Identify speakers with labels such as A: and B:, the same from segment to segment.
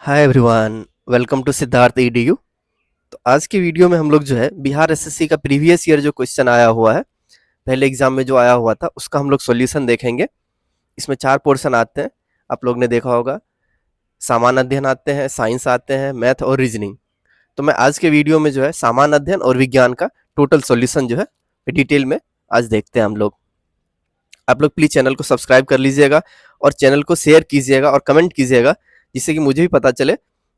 A: Hi everyone, welcome to Siddharth Edu. तो आज की वीडियो में हम लोग जो है बिहार एसएससी का प्रीवियस ईयर जो क्वेश्चन आया हुआ है, पहले एग्जाम में जो आया हुआ था उसका हम लोग सॉल्यूशन देखेंगे। इसमें 4 पोर्शन आते हैं, आप लोग ने देखा होगा। सामान्य अध्ययन आते हैं, साइंस आते हैं, मैथ और रीजनिंग। तो मैं आज के वीडियो में जो है सामान्य अध्ययन और विज्ञान का टोटल सॉल्यूशन जो है डिटेल में आज देखते हैं हम लोग। आप लोग प्लीज चैनल को सब्सक्राइब कर लीजिएगा और चैनल को शेयर कीजिएगा और कमेंट कीजिएगा, जिससे कि मुझे भी पता चले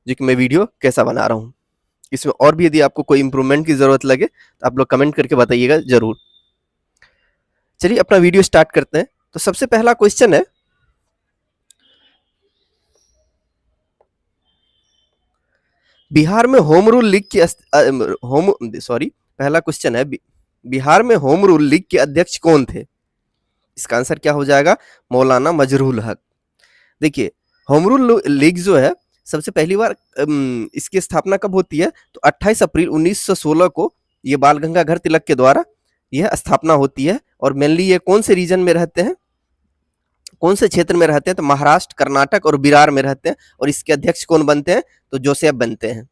A: जो कि मैं वीडियो कैसा बना रहा हूँ। इसमें और भी यदि आपको कोई इंप्रूवमेंट की जरूरत लगे तो आप लोग कमेंट करके बताइएगा जरूर। चलिए अपना वीडियो स्टार्ट करते हैं। तो सबसे पहला क्वेश्चन है, बिहार में होम रूल लीग के होम सॉरी पहला क्वेश्चन है, बिहार में होम रूल लीग के अध्यक्ष कौन थे? इसका आंसर क्या हो जाएगा? मौलाना मजरूल हक। देखिए, होम रूल लीग जो है सबसे पहली बार इसकी स्थापना कब होती है? तो 28 अप्रैल 1916 को ये बाल गंगाधर तिलक के द्वारा यह स्थापना होती है। और मेनली ये कौन से रीजन में रहते हैं, कौन से क्षेत्र में रहते हैं? तो महाराष्ट्र, कर्नाटक और बिहार में रहते हैं। और इसके अध्यक्ष कौन बनते हैं? तो जोसेफ बनते हैं।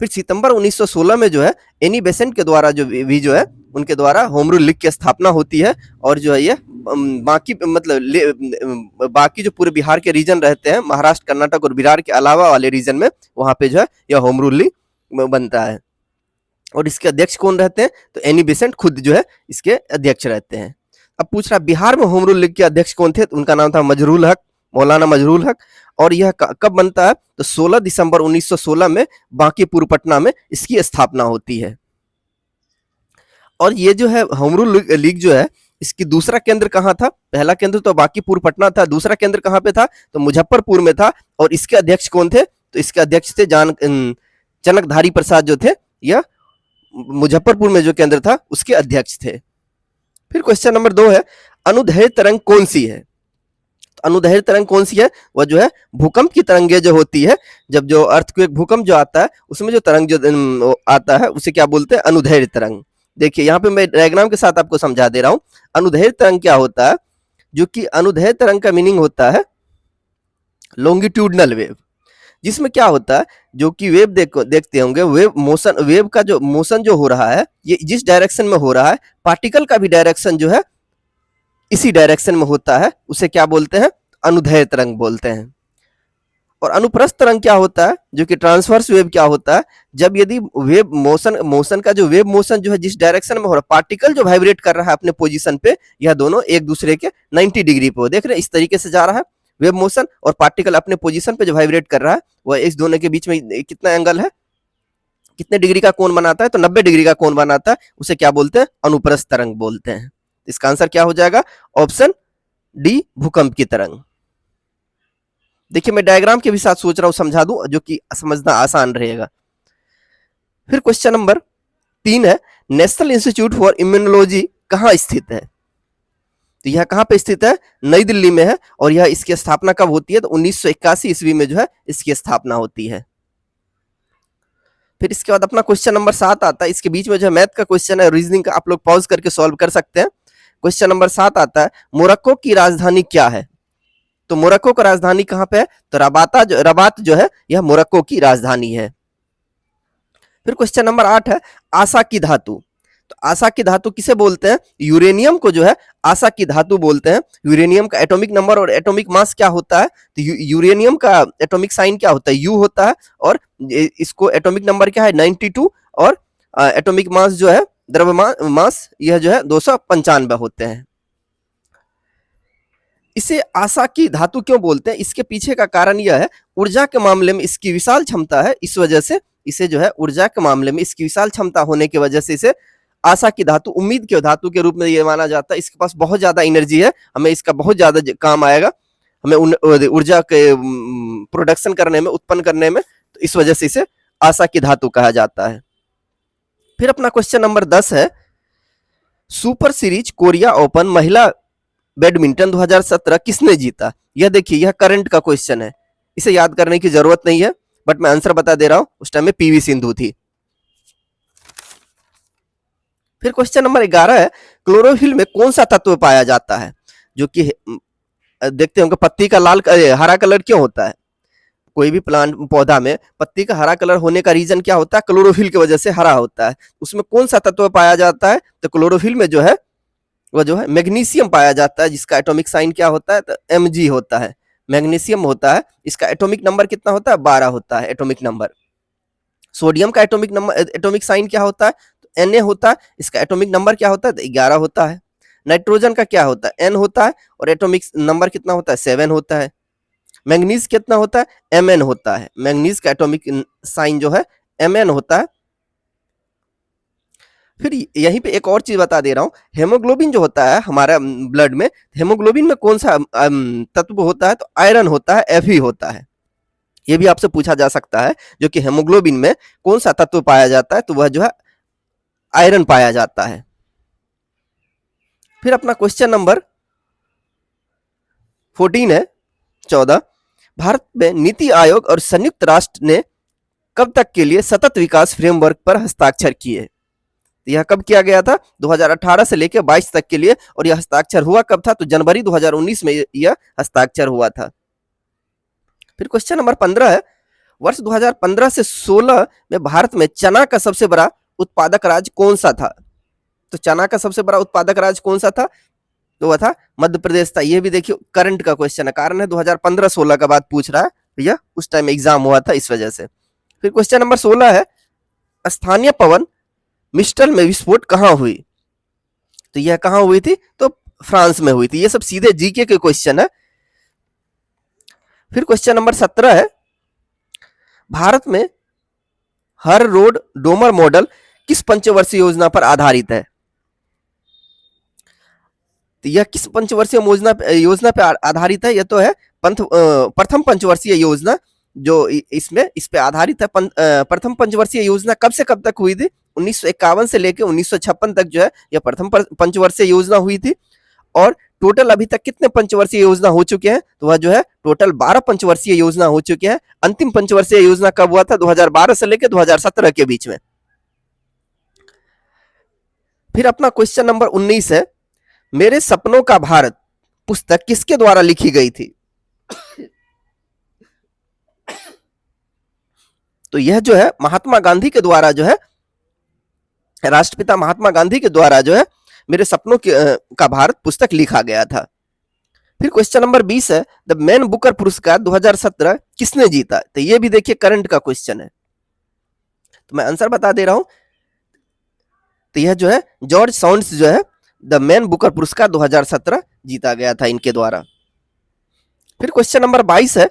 A: फिर सितंबर 1916 में जो है एनी बेसेंट के द्वारा जो है उनके द्वारा होम रूल लीग की स्थापना होती है। और जो है ये बाकी मतलब बाकी जो पूरे बिहार के रीजन रहते हैं, महाराष्ट्र, कर्नाटक और बिहार के अलावा वाले रीजन में, वहां पे जो है यह होम रूल लीग बनता है। और इसके अध्यक्ष कौन रहते हैं? तो एनी बेसेंट खुद जो है इसके अध्यक्ष रहते हैं। अब पूछ रहा बिहार में होम रूल लीग के अध्यक्ष कौन थे? तो उनका नाम था मजरूल हक, मौलाना मजरूल हक। और यह कब बनता है? तो 16 दिसंबर 1916 में बांकीपुर पटना में इसकी स्थापना होती है। और ये जो है होम रूल लीग जो है इसकी दूसरा केंद्र कहाँ था? पहला केंद्र तो बांकीपुर पटना था, दूसरा केंद्र कहाँ पे था? तो मुजफ्फरपुर में था। और इसके अध्यक्ष कौन थे? तो इसके अध्यक्ष थे जनकधारी प्रसाद जो थे, यह मुजफ्फरपुर में जो केंद्र था उसके अध्यक्ष थे। फिर क्वेश्चन नंबर 2 है, अनुदैर्ध्य तरंग कौन सी है? तो अनुदैर्ध्य तरंग कौन सी है? वह जो है भूकंप की तरंगे जो होती है, जब जो अर्थक्वेक भूकंप जो आता है उसमें जो तरंग जो आता है उसे क्या बोलते हैं? अनुदैर्ध्य तरंग। देखिए यहाँ पे मैं डायग्राम के साथ आपको समझा दे रहा हूँ। अनुदैर्ध्य तरंग क्या होता है? जो कि अनुदैर्ध्य तरंग का मीनिंग होता है लॉन्गिट्यूडनल वेव, जिसमें क्या होता है, जो कि वेव देखते होंगे, वेव का जो मोशन जो हो रहा है ये जिस डायरेक्शन में हो रहा है, पार्टिकल का भी डायरेक्शन जो है इसी डायरेक्शन में होता है, उसे क्या बोलते हैं? अनुदैर्ध्य तरंग बोलते हैं। और अनुप्रस्थ तरंग क्या होता है? जो कि ट्रांसवर्स वेव क्या होता है? जब यदि वेव मोशन का जो वेव मोशन जो है जिस डायरेक्शन में हो रहा है, पार्टिकल जो वाइब्रेट कर रहा है अपने पोजीशन पे, यह दोनों एक दूसरे के 90 डिग्री पे हो, देख रहे हैं इस तरीके से जा रहा है वेव मोशन, और पार्टिकल अपने पोजीशन पे जो वाइब्रेट कर रहा है वह इस दोनों के बीच में कितना एंगल है, कितने डिग्री का कोण बनाता है? तो 90 डिग्री का कोण बनाता है। उसे क्या बोलते हैं? अनुप्रस्थ तरंग बोलते हैं। इसका आंसर क्या हो जाएगा? ऑप्शन डी, भूकंप की तरंग। देखिए मैं डायग्राम के भी साथ सोच रहा हूं समझा दूं, जो कि समझना आसान रहेगा। फिर क्वेश्चन नंबर 3 है, नेशनल इंस्टीट्यूट फॉर इम्यूनोलॉजी कहाँ स्थित है? तो यह कहाँ पे स्थित है? नई दिल्ली में है। और यह इसकी स्थापना कब होती है? तो 1981 ईस्वी में जो है इसकी स्थापना होती है। फिर इसके बाद अपना क्वेश्चन नंबर 7 आता है। इसके बीच में जो है मैथ का क्वेश्चन है, रीजनिंग का आप लोग पॉज करके सॉल्व कर सकते हैं। क्वेश्चन नंबर 7 आता है, मोरक्को की राजधानी क्या है? तो मोरक्को का राजधानी कहां पे है? तो रबात जो है यह मोरक्को की राजधानी है। फिर क्वेश्चन नंबर 8 है, आशा की धातु। तो आशा की धातु किसे बोलते हैं? यूरेनियम को जो है आशा की धातु बोलते हैं। यूरेनियम का एटॉमिक नंबर और एटॉमिक मास क्या होता है? तो यूरेनियम का एटॉमिक साइन क्या होता है? यू होता है। और इसको एटॉमिक नंबर क्या है? 92। और एटॉमिक मास जो है, द्रव्यमान मास, यह जो है 295 होते हैं। इसे आशा की धातु क्यों बोलते हैं? इसके पीछे का कारण यह है, ऊर्जा के मामले में इसकी विशाल क्षमता है, इस वजह से इसे जो है ऊर्जा के मामले में इसकी विशाल क्षमता होने की वजह से इसे आशा की धातु, उम्मीद के धातु के रूप में ये माना जाता है। इसके पास बहुत ज्यादा एनर्जी है, हमें इसका बहुत ज्यादा काम आएगा, हमें ऊर्जा के प्रोडक्शन करने में, उत्पन्न करने में, तो इस वजह से इसे आशा की धातु कहा जाता है। फिर अपना क्वेश्चन नंबर 10 है, सुपर सीरीज कोरिया ओपन महिला बैडमिंटन 2017 किसने जीता? यह देखिए यह करंट का क्वेश्चन है, इसे याद करने की जरूरत नहीं है, बट मैं आंसर बता दे रहा हूं, उस टाइम में पीवी सिंधु थी। फिर क्वेश्चन नंबर 11 है, क्लोरोफिल में कौन सा तत्व पाया जाता है? जो कि देखते होंगे पत्ती का लाल हरा कलर क्यों होता है? कोई भी प्लांट पौधा में पत्ती का हरा कलर होने का रीजन क्या होता है? क्लोरोफिल की वजह से हरा होता है। उसमें कौन सा तत्व पाया जाता है? तो क्लोरोफिल में जो है वो जो है मैग्नीशियम पाया जाता है, जिसका एटॉमिक साइन क्या होता है? तो Mg होता है। मैग्नीशियम होता है, इसका एटॉमिक नंबर कितना होता है? 12 होता है एटॉमिक नंबर। सोडियम का एटॉमिक साइन क्या होता है? तो Na होता है, इसका एटॉमिक नंबर क्या होता है? तो 11 होता है। नाइट्रोजन का क्या होता है? N होता है और एटॉमिक नंबर कितना होता है? 7 होता है। मैग्नीज कितना होता है? Mn होता है। मैग्नीज का एटॉमिक साइन जो है Mn होता है। फिर यहीं पे एक और चीज बता दे रहा हूँ, हेमोग्लोबिन जो होता है हमारा ब्लड में, हेमोग्लोबिन में कौन सा तत्व होता है? तो आयरन होता है, Fe होता है। ये भी आपसे पूछा जा सकता है, जो कि हेमोग्लोबिन में कौन सा तत्व पाया जाता है? तो वह जो है आयरन पाया जाता है। फिर अपना क्वेश्चन नंबर 14 है, 14। भारत में नीति आयोग और संयुक्त राष्ट्र ने कब तक के लिए सतत विकास फ्रेमवर्क पर हस्ताक्षर किए? यह कब किया गया था? 2018 से लेकर 22 तक के लिए। और यह हस्ताक्षर हुआ कब था? तो जनवरी 2019 में यह हस्ताक्षर हुआ था। फिर क्वेश्चन नंबर 15 है, वर्ष 2015 से 16 में भारत में चना का सबसे बड़ा उत्पादक राज्य कौन सा था? तो चना का सबसे बड़ा उत्पादक राज्य कौन सा था? तो वह था मध्य प्रदेश था। ये भी देखिए करंट का क्वेश्चन है, कारण है 2015-16 का बात पूछ रहा है भैया, उस टाइम एग्जाम हुआ था इस वजह से। फिर क्वेश्चन नंबर 16 है, स्थानीय पवन मिस्टल में विस्फोट कहाँ हुई? तो यह कहाँ हुई थी? तो फ्रांस में हुई थी। ये सब सीधे जीके के क्वेश्चन है। फिर क्वेश्चन नंबर 17 है, भारत में हर रोड डोमर मॉडल किस पंचवर्षीय योजना पर आधारित है? तो यह किस पंचवर्षीय योजना पे आधारित है? यह तो है प्रथम पंचवर्षीय योजना, जो इस पे आधारित है। प्रथम पंचवर्षीय योजना कब से कब तक हुई थी? 1951 से लेकर 1956 तक जो है यह प्रथम पंचवर्षीय योजना हुई थी। और टोटल अभी तक कितने पंचवर्षीय योजना हो चुके हैं? तो वह जो है टोटल 12 पंचवर्षीय योजना हो चुके हैं। अंतिम पंचवर्षीय योजना कब हुआ था? 2012 से लेकर 2017 के बीच में। फिर अपना क्वेश्चन नंबर 19 है, मेरे सपनों का भारत पुस्तक किसके द्वारा लिखी गई थी? तो यह जो है महात्मा गांधी के द्वारा जो है, राष्ट्रपिता महात्मा गांधी के द्वारा जो है मेरे सपनों का भारत पुस्तक लिखा गया था। फिर क्वेश्चन नंबर 20 है, द मैन बुकर पुरस्कार 2017 किसने जीता? तो ये भी देखिए करंट का क्वेश्चन है, तो मैं आंसर बता दे रहा हूं। तो यह जो है जॉर्ज साउंड्स जो है द मैन बुकर पुरस्कार 2017 जीता गया था इनके द्वारा। फिर क्वेश्चन नंबर 22 है,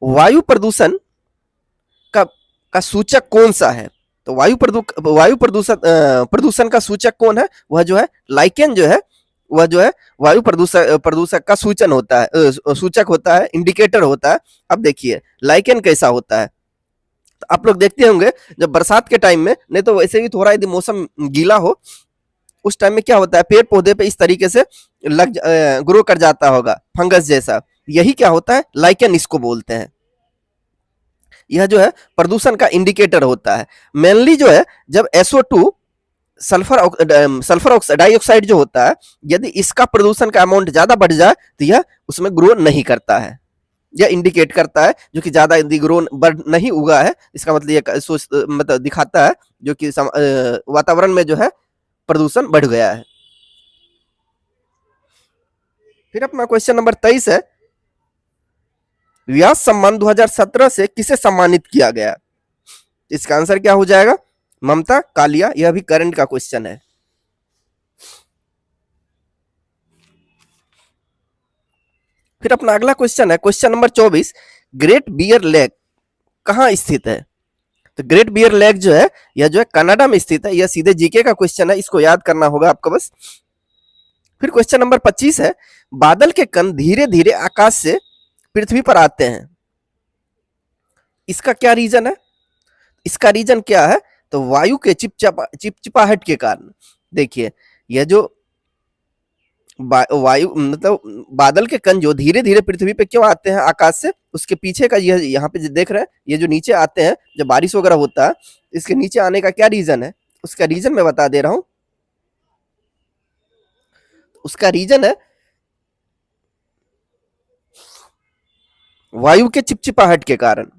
A: वायु प्रदूषण का सूचक कौन सा है? तो वायु प्रदूषण का सूचक कौन है? वह जो है लाइकेन जो है, वह जो है वायु प्रदूषक का सूचक होता है, इंडिकेटर होता है। अब देखिए लाइकेन कैसा होता है, तो आप लोग देखते होंगे जब बरसात के टाइम में, नहीं तो वैसे भी थोड़ा यदि मौसम गीला हो उस टाइम में क्या होता है, पेड़ पौधे पे इस तरीके से ग्रो कर जाता होगा फंगस जैसा, यही क्या होता है? लाइकेन इसको बोलते हैं। यह जो है प्रदूषण का इंडिकेटर होता है। मेनली जो है जब SO2 सल्फर डाइऑक्साइड जो होता है, यदि इसका प्रदूषण का अमाउंट ज्यादा बढ़ जाए तो यह उसमें ग्रो नहीं करता है, यह इंडिकेट करता है जो कि ज्यादा यदि ग्रो बढ़ नहीं उगा है, इसका मतलब यह मतलब दिखाता है जो कि वातावरण में जो है प्रदूषण बढ़ गया है। फिर अपना क्वेश्चन नंबर 23 है, व्यास सम्मान 2017 से किसे सम्मानित किया गया? इसका आंसर क्या हो जाएगा? ममता कालिया। यह भी करंट का क्वेश्चन है। फिर अपना अगला क्वेश्चन है question number 24, Great Bear Lake कहां स्थित है? तो ग्रेट बियर लेक जो है यह जो है कनाडा में स्थित है। यह सीधे जीके का क्वेश्चन है, इसको याद करना होगा आपको बस। फिर क्वेश्चन नंबर 25 है, बादल के कण धीरे धीरे आकाश से पृथ्वी पर आते हैं, इसका क्या रीजन है? इसका रीजन क्या है? तो वायु के चिपचिपाहट के कारण। देखिए यह जो वायु मतलब बादल के कण जो धीरे धीरे पृथ्वी पे क्यों आते हैं आकाश से, उसके पीछे का यह यहाँ पे देख रहे हैं, ये जो नीचे आते हैं जब बारिश वगैरह होता है, इसके नीचे आने का क्या रीजन है? उसका रीजन मैं बता दे रहा हूं। उसका रीजन है वायु के चिपचिपाहट के कारण।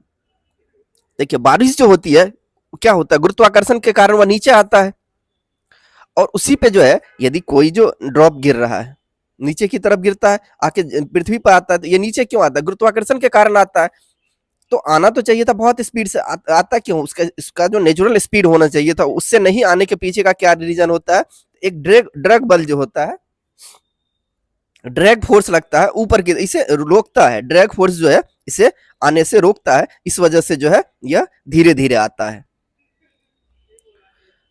A: देखिए बारिश जो होती है क्या होता है, गुरुत्वाकर्षण के कारण वह नीचे आता है, और उसी पे जो है यदि कोई जो ड्रॉप गिर रहा है नीचे की तरफ गिरता है, आके पृथ्वी पर आता है, तो ये नीचे क्यों आता है, गुरुत्वाकर्षण के कारण आता है। तो आना तो चाहिए था बहुत स्पीड से, आता क्यों, उसका जो नेचुरल स्पीड होना चाहिए था उससे नहीं आने के पीछे का क्या रीजन होता है, एक ड्रैग बल जो होता है, ड्रैग फोर्स लगता है ऊपर की, इसे रोकता है, ड्रैग फोर्स जो है इसे आने से रोकता है, इस वजह से जो है यह धीरे धीरे आता है।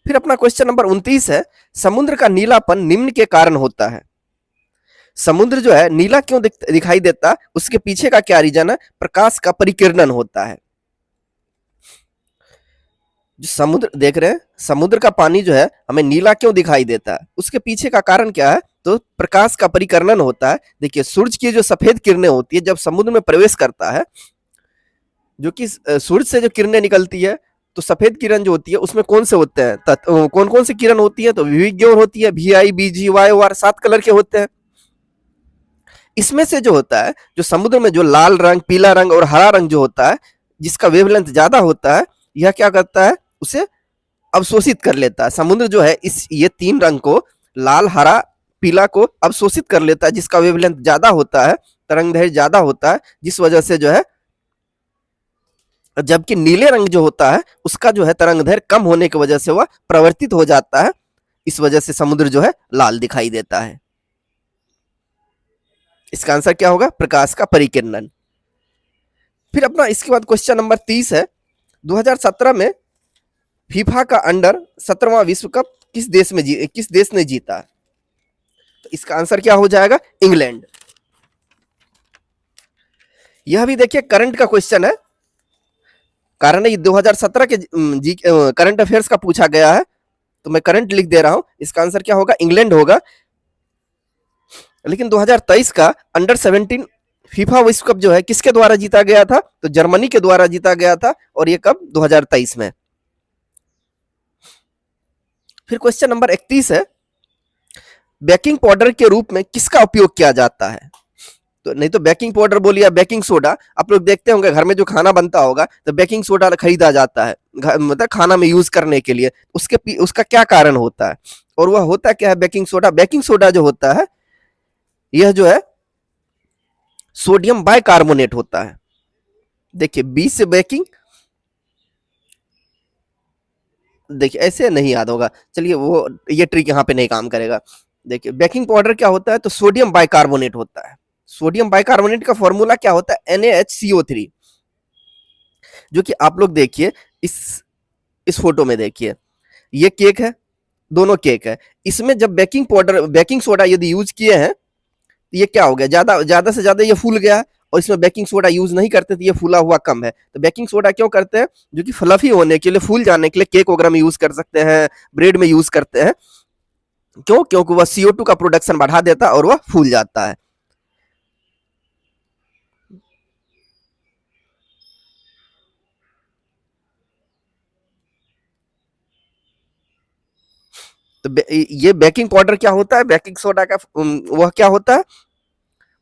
A: फिर अपना क्वेश्चन नंबर 29 है, समुद्र का नीलापन निम्न के कारण होता है। समुद्र जो है नीला क्यों दिखाई देता, उसके पीछे का क्या रीजन है, प्रकाश का परिकिरणन होता है। जो समुद्र देख रहे हैं, समुद्र का पानी जो है हमें नीला क्यों दिखाई देता है, उसके पीछे का कारण क्या है, तो प्रकाश का परिकर्णन होता है। देखिए सूरज की जो सफेद किरणें होती है जब समुद्र में प्रवेश करता है, जो कि सूरज से जो किरणें निकलती है, तो सफेद किरण जो होती है उसमें कौन से होते हैं, कौन कौन सी किरण होती है, तो विविग्योर होती है, VI BG YOR 7 कलर के होते हैं। इसमें से जो होता है, जो समुद्र में जो लाल रंग, पीला रंग और हरा रंग जो होता है, जिसका वेवलेंथ ज्यादा होता है, यह क्या करता है, उसे अवशोषित कर लेता है। समुद्र जो है ये 3 रंग को, लाल, हरा, पीला को अवशोषित कर लेता है, जिसका वेवलेंथ ज्यादा होता है, तरंगदैर्घ्य ज्यादा होता है, जिस वजह से जो है, जबकि नीले रंग जो होता है उसका जो है तरंगदैर्घ्य कम होने की वजह से वह प्रवर्तित हो जाता है, इस वजह से समुद्र जो है लाल दिखाई देता है। इसका आंसर क्या होगा, प्रकाश का परिकिरणन। फिर अपना इसके बाद क्वेश्चन नंबर 30 है, 2017 में फीफा का अंडर 17वां विश्व कप किस देश ने जीता, तो इसका आंसर क्या हो जाएगा, इंग्लैंड। यह भी देखिए करंट का क्वेश्चन है, कारण ये 2017 के करंट अफेयर्स का पूछा गया है, तो मैं करंट लिख दे रहा हूं, इसका आंसर क्या होगा, इंग्लैंड होगा। लेकिन 2023 का अंडर 17 फीफा विश्व कप जो है किसके द्वारा जीता गया था, तो जर्मनी के द्वारा जीता गया था, और ये कब, 2023 में। फिर क्वेश्चन नंबर 31 है, बेकिंग पाउडर के रूप में किसका उपयोग किया जाता है, तो नहीं तो बेकिंग पाउडर बोलिए, बेकिंग सोडा, आप लोग देखते होंगे घर में जो खाना बनता होगा तो बेकिंग सोडा खरीदा जाता है, मतलब खाना में यूज करने के लिए, उसका क्या कारण होता है, और वह होता क्या है, बेकिंग सोडा जो होता है यह जो है सोडियम बाइकार्बोनेट होता है। देखिए बी से बेकिंग, देखिए ऐसे नहीं याद होगा, चलिए वो ये ट्रिक यहाँ पे नहीं काम करेगा। देखिए बेकिंग पाउडर क्या होता है, तो सोडियम बाइकार्बोनेट होता है। सोडियम बाइकार्बोनेट का फॉर्मूला क्या होता है, NaHCO3, जो कि आप लोग देखिए इस फोटो में देखिए, ये केक है, दोनों केक है, इसमें जब बेकिंग सोडा यदि यूज किए हैं, तो ये क्या हो गया, ज्यादा से ज्यादा ये फूल गया, और इसमें बेकिंग सोडा यूज नहीं करते तो ये फूला हुआ कम है। तो बेकिंग सोडा क्यों करते हैं, जो कि फ्लफी होने के लिए, फूल जाने के लिए, केक वगैरह में यूज कर सकते हैं, ब्रेड में यूज करते हैं, क्यों, क्योंकि वह CO2 का प्रोडक्शन बढ़ा देता है और वह फूल जाता है। तो ये बेकिंग पाउडर क्या होता है, बेकिंग सोडा का वह क्या होता है,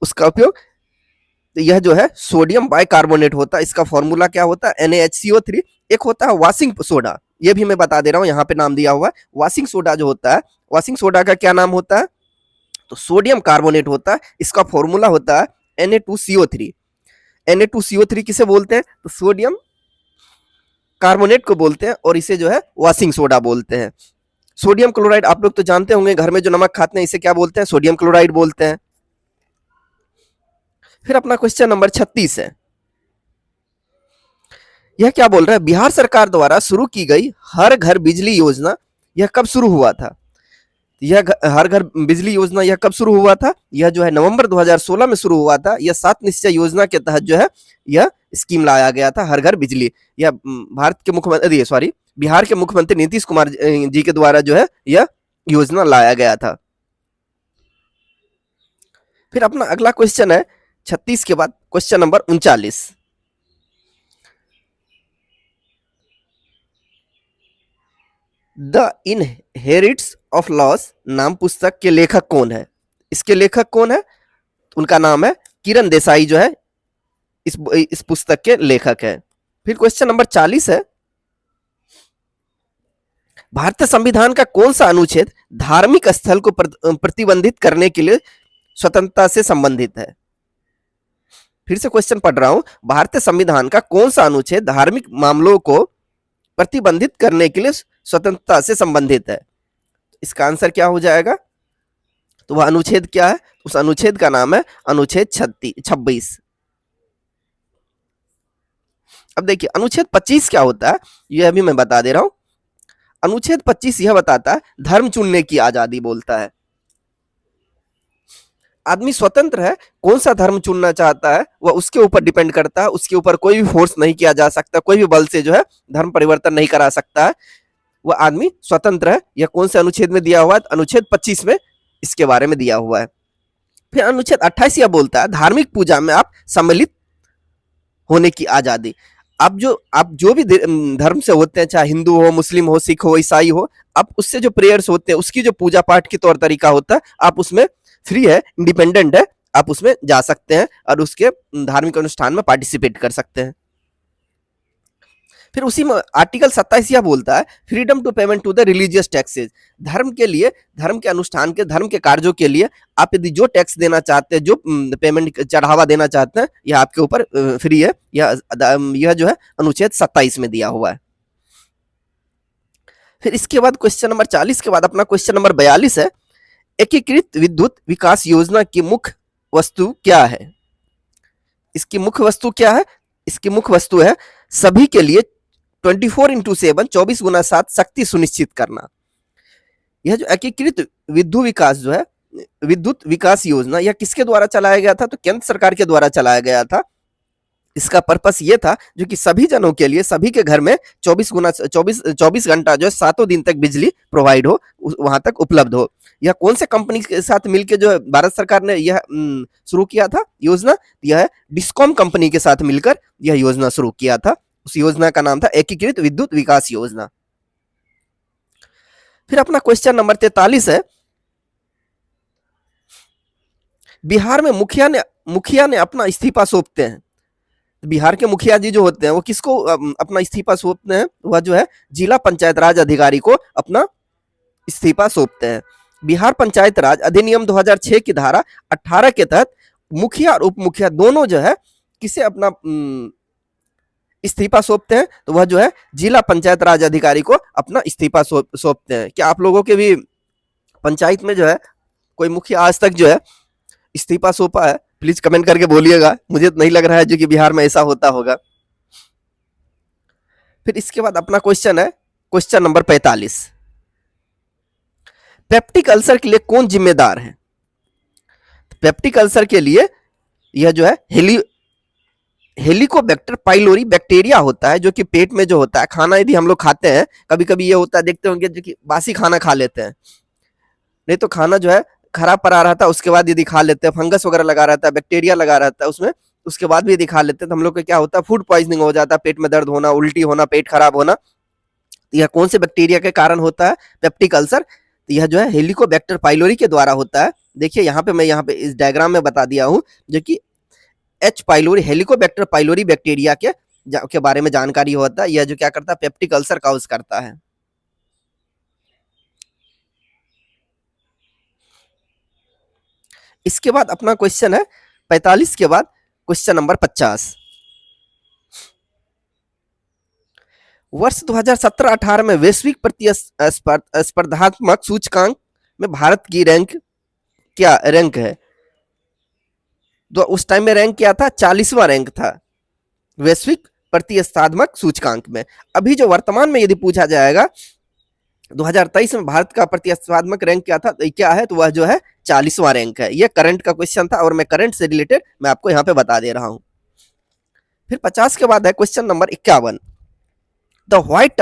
A: उसका उपयोग, तो यह जो है सोडियम बाइकार्बोनेट होता है, इसका फॉर्मूला क्या होता है, NaHCO3। एक होता है वॉशिंग सोडा, ये भी मैं बता दे रहा हूं, यहाँ पे नाम दिया हुआ है, वॉशिंग सोडा जो होता है, वॉशिंग सोडा का क्या नाम होता है, तो सोडियम कार्बोनेट होता है, इसका फॉर्मूला होता है Na2CO3। Na2CO3 किसे बोलते हैं, तो सोडियम कार्बोनेट को बोलते हैं, और इसे जो है वॉशिंग सोडा बोलते हैं। सोडियम क्लोराइड आप लोग तो जानते होंगे, घर में जो नमक खाते हैं इसे क्या बोलते हैं, सोडियम क्लोराइड बोलते हैं। फिर अपना क्वेश्चन नंबर 36 है, यह क्या बोल रहा है, बिहार सरकार द्वारा शुरू की गई हर घर बिजली योजना यह कब शुरू हुआ था, यह हर घर बिजली योजना यह कब शुरू हुआ था, यह जो है नवंबर 2016 में शुरू हुआ था। यह 7 निश्चय योजना के तहत जो है यह स्कीम लाया गया था, हर घर बिजली। यह बिहार के मुख्यमंत्री नीतीश कुमार जी के द्वारा जो है यह योजना लाया गया था। फिर अपना अगला क्वेश्चन है 36 के बाद question number 39, the inherits of loss नाम पुस्तक के लेखक कौन है, इसके लेखक कौन है, उनका नाम है किरण देसाई, जो है इस पुस्तक के लेखक है। फिर क्वेश्चन नंबर 40 है, भारतीय संविधान का कौन सा अनुच्छेद धार्मिक स्थल को प्रतिबंधित करने के लिए स्वतंत्रता से संबंधित है? फिर से क्वेश्चन पढ़ रहा हूं, भारतीय संविधान का कौन सा अनुच्छेद धार्मिक मामलों को प्रतिबंधित करने के लिए स्वतंत्रता से संबंधित है? इसका आंसर क्या हो जाएगा? तो वह अनुच्छेद क्या है? उस अनुच्छेद का नाम है अनुच्छेद 26। अब देखिए अनुच्छेद 25 क्या होता है, यह अभी मैं बता दे रहा हूं। अनुच्छेद 25 यह बताता है धर्म चुनने की आजादी बोलता है। आदमी स्वतंत्र है, कौन सा धर्म चुनना चाहता है वह उसके ऊपर डिपेंड करता है, उसके ऊपर कोई भी फोर्स नहीं किया जा सकता, कोई भी बल से जो है धर्म परिवर्तन नहीं करा सकता है, वह आदमी स्वतंत्र है। यह कौन से अनुच्छेद में दिया हुआ है? अनुच्छेद 25 में इसके बारे में दिया हुआ है। फिर अनुच्छेद 28 यह बोलता है धार्मिक पूजा में आप सम्मिलित होने की आजादी। आप जो भी धर्म से होते हैं, चाहे हिंदू हो, मुस्लिम हो, सिख हो, ईसाई हो, आप उससे जो प्रेयर्स होते हैं, उसकी जो पूजा पाठ की तौर तरीका होता है, आप उसमें फ्री है, इंडिपेंडेंट है, आप उसमें जा सकते हैं और उसके धार्मिक अनुष्ठान में पार्टिसिपेट कर सकते हैं। फिर उसी में आर्टिकल 27 यह बोलता है freedom to payment to the religious taxes. धर्म के लिए, धर्म के अनुष्ठान के, धर्म के कार्यों के लिए आप यदि जो टैक्स देना चाहते हैं, जो पेमेंट चढ़ावा देना चाहते हैं, यह आपके ऊपर फ्री है। यह जो है अनुच्छेद 27 में दिया हुआ है। फिर इसके बाद क्वेश्चन नंबर 40 के बाद अपना क्वेश्चन नंबर 42 है, एकीकृत विद्युत विकास योजना की मुख्य वस्तु क्या है? इसकी मुख्य वस्तु क्या है? इसकी मुख्य वस्तु है सभी के लिए 24/7 24x7 शक्ति सुनिश्चित करना। यह जो एकीकृत विद्युत विकास जो है, विद्युत विकास योजना, यह किसके द्वारा चलाया गया था? तो केंद्र सरकार के द्वारा चलाया गया था। इसका पर्पस ये था जो कि सभी जनों के लिए, सभी के घर में 24 घंटा जो है 7 दिन तक बिजली प्रोवाइड हो, वहां तक उपलब्ध हो। यह कौन से कंपनी के साथ मिलकर जो भारत सरकार ने यह शुरू किया था योजना? यह है डिस्कॉम कंपनी के साथ मिलकर यह योजना शुरू किया था। उस योजना का नाम था एकीकृत विद्युत विकास योजना। फिर अपना क्वेश्चन नंबर 43 है, बिहार में मुखिया ने अपना इस्तीफा सौंपते हैं। बिहार के मुखिया जी जो होते हैं वो किसको अपना इस्तीफा सौंपते हैं? वह जो है जिला पंचायत राज अधिकारी को अपना इस्तीफा सौंपते हैं। बिहार पंचायत राज अधिनियम 2006 की धारा 18 के तहत मुखिया और उप मुखिया दोनों जो है किसे अपना इस्तीफा सौंपते हैं? तो वह जो है जिला पंचायत राज अधिकारी को अपना इस्तीफा सौंपते हैं। क्या आप लोगों के भी पंचायत में जो है कोई मुखिया आज तक जो है इस्तीफा सौंपा है? प्लीज कमेंट करके बोलिएगा, मुझे नहीं लग रहा है जो कि बिहार में ऐसा होता होगा। फिर इसके बाद अपना क्वेश्चन है क्वेश्चन नंबर 45, पेप्टिक अल्सर के लिए कौन जिम्मेदार है? पेप्टिक अल्सर के लिए यह जो है हेलिकोबैक्टर पाइलोरी बैक्टीरिया होता है, जो कि पेट में जो होता है, खाना यदि हम लोग खाते हैं, कभी कभी ये होता है, देखते होंगे जो कि बासी खाना खा लेते हैं, नहीं तो खाना जो है खराब पड़ा रहता है, उसके बाद यदि खा लेते हैं, फंगस वगैरह लगा रहता है, बैक्टीरिया लगा रहता है उसमें, उसके बाद भी यदि खा लेते हैं तो हम लोग को क्या होता है? फूड पॉइजनिंग हो जाता है, पेट में दर्द होना, उल्टी होना, पेट खराब होना। यह कौन से बैक्टीरिया के कारण होता है पेप्टिक अल्सर? तो यह जो है हेलिकोबैक्टर पाइलोरी के द्वारा होता है। देखिए यहाँ पे मैं यहाँ पे इस डायग्राम में बता दिया हूँ जो कि H pylori, Helicobacter pylori bacteria के बारे में जानकारी होता है। यह जो क्या करता है? पेप्टिक अल्सर काउज करता है। इसके बाद अपना क्वेश्चन है 45 के बाद क्वेश्चन नंबर 50, वर्ष 2017-18 में वैश्विक प्रतिस्पर्धात्मक सूचकांक में भारत की रैंक है? तो उस टाइम में रैंक क्या था? 40वां रैंक था वैश्विक प्रतिस्पर्धात्मक सूचकांक में। अभी जो वर्तमान में यदि पूछा जाएगा 2023 में भारत का प्रतिस्पर्धात्मक रैंक क्या था, तो क्या है? तो वह जो है 40वां रैंक है। यह करंट का क्वेश्चन था और मैं करंट से रिलेटेड मैं आपको यहाँ पे बता दे रहा हूं। फिर 50 के बाद है question number 51, the white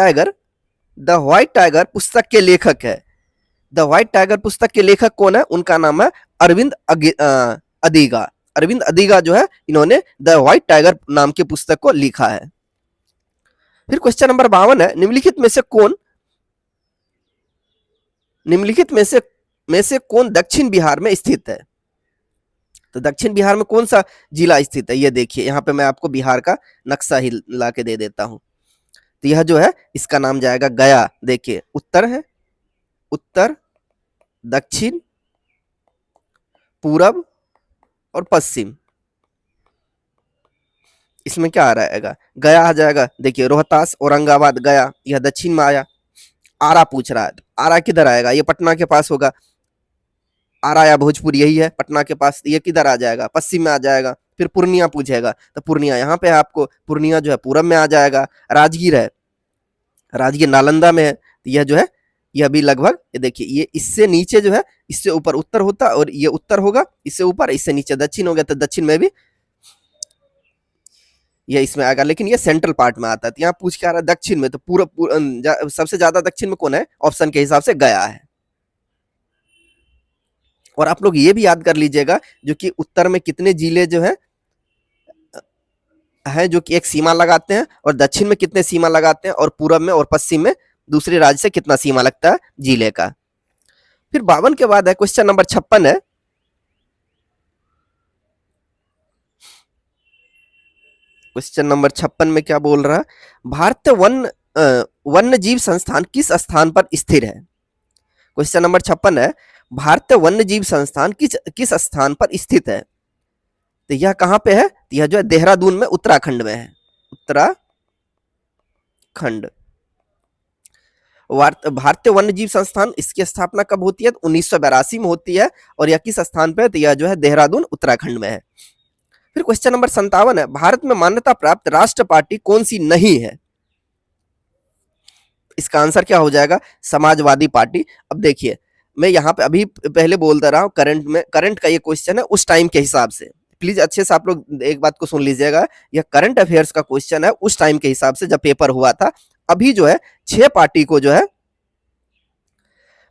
A: tiger पुस्तक के लेखक है। द व्हाइट टाइगर पुस्तक के लेखक कौन है? उनका नाम है अरविंद अदिगा। अरविंद अदिगा जो है इन्होंने द व्हाइट टाइगर नाम की पुस्तक को लिखा है। फिर क्वेश्चन नंबर 52 है, निम्नलिखित में से कौन दक्षिण बिहार में स्थित है? तो दक्षिण बिहार में कौन सा जिला स्थित है, ये देखिए यहाँ पे मैं आपको बिहार का नक्शा ही ला के दे देता हूँ। तो यह जो है इसका नाम जाएगा गया। देखिए उत्तर है, उत्तर, दक्षिण, पूरब और पश्चिम, इसमें क्या आ रहेगा, गया आ जाएगा। देखिए रोहतास, औरंगाबाद, गया, यह दक्षिण में आया। आरा पूछ रहा है, आरा किधर आएगा, ये पटना के पास होगा। आरा या भोजपुर यही है पटना के पास, ये किधर आ जाएगा, पश्चिम में आ जाएगा। फिर पूर्णिया पूछेगा तो पूर्णिया यहाँ पे है आपको, पूर्णिया जो है पूरब में आ जाएगा। राजगीर है, राजगीर नालंदा में है। तो यह जो है यह भी लगभग, ये देखिए ये इससे नीचे जो है, इससे ऊपर उत्तर होता और ये उत्तर होगा, इससे ऊपर, इससे नीचे दक्षिण हो गया। तो दक्षिण में भी ये इसमें आएगा, लेकिन ये सेंट्रल पार्ट में आता है। तो यहाँ पूछ के आ रहा है दक्षिण में, तो सबसे ज्यादा दक्षिण में कौन है, ऑप्शन के हिसाब से गया है। और आप लोग ये भी याद कर लीजिएगा जो कि उत्तर में कितने जिले जो है जो कि एक सीमा लगाते हैं, और दक्षिण में कितने सीमा लगाते हैं, और पूरब में और पश्चिम में दूसरे राज्य से कितना सीमा लगता है जिले का। फिर 52 के बाद है क्वेश्चन नंबर 56 है। क्वेश्चन नंबर 56 में क्या बोल रहा है, भारतीय वन्य जीव संस्थान किस स्थान पर स्थिर है। क्वेश्चन नंबर 56 है, भारतीय वन्य जीव संस्थान किस स्थान पर स्थित है। तो यह कहां पे है, तो यह जो है देहरादून में, उत्तराखंड में है, उत्तराखंड। भारतीय वन्य जीव संस्थान, इसकी स्थापना कब होती है, 1982 में होती है। और यह किस स्थान पे है, तो यह जो है देहरादून उत्तराखंड में है। फिर क्वेश्चन नंबर 57 है, भारत में मान्यता प्राप्त राष्ट्र पार्टी कौन सी नहीं है। इसका आंसर क्या हो जाएगा, समाजवादी पार्टी। अब देखिए मैं यहाँ पे अभी पहले बोल दे रहा हूँ, करंट का ये क्वेश्चन है उस टाइम के हिसाब से, प्लीज अच्छे से आप लोग एक बात को सुन लीजिएगा, यह करंट अफेयर्स का क्वेश्चन है उस टाइम के हिसाब से जब पेपर हुआ था। अभी जो है 6 पार्टी को जो है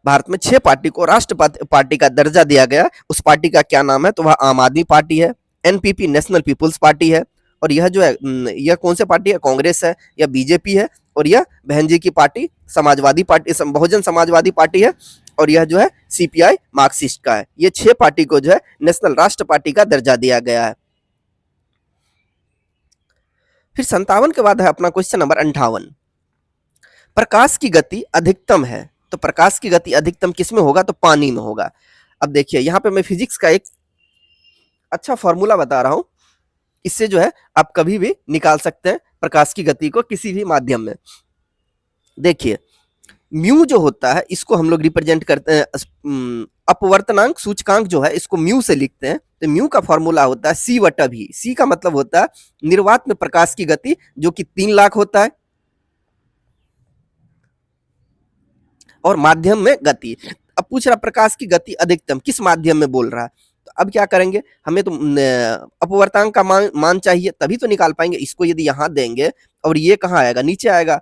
A: भारत में 6 पार्टी को राष्ट्र पार्टी का दर्जा दिया गया। उस पार्टी का क्या नाम है, तो वह आम आदमी पार्टी है, एनपीपी नेशनल पीपुल्स पार्टी है, और यह जो है यह कौन से पार्टी है, कांग्रेस है, या बीजेपी है, और यह बहन जी की party Samajwadi party, Bahujan Samajwadi party है, और यह जो है सीपीआई मार्क्सिस्ट का है। ये 6 पार्टी को जो है नेशनल राष्ट्र पार्टी का दर्जा दिया गया है। फिर 57 के बाद है अपना क्वेश्चन नंबर 58, प्रकाश की गति अधिकतम है, तो प्रकाश की गति अधिकतम किसमें होगा, तो पानी में होगा। अब देखिए यहाँ पे मैं फिजिक्स का एक अच्छा फॉर्मूला बता रहा हूं, इससे जो है आप कभी भी निकाल सकते हैं प्रकाश की गति को किसी भी माध्यम में। देखिए म्यू जो होता है इसको हम लोग रिप्रेजेंट करते हैं, अपवर्तनांक सूचकांक जो है इसको म्यू से लिखते हैं। तो म्यू का फॉर्मूला होता है C/V। C का मतलब होता है निर्वात में प्रकाश की गति जो कि 3 लाख होता है, और माध्यम में गति। अब पूछ रहा प्रकाश की गति अधिकतम किस माध्यम में बोल रहा है, तो अब क्या करेंगे, हमें तो अपवर्तनांक का मान चाहिए तभी तो निकाल पाएंगे। इसको यदि यहां देंगे और ये कहां आएगा, नीचे आएगा,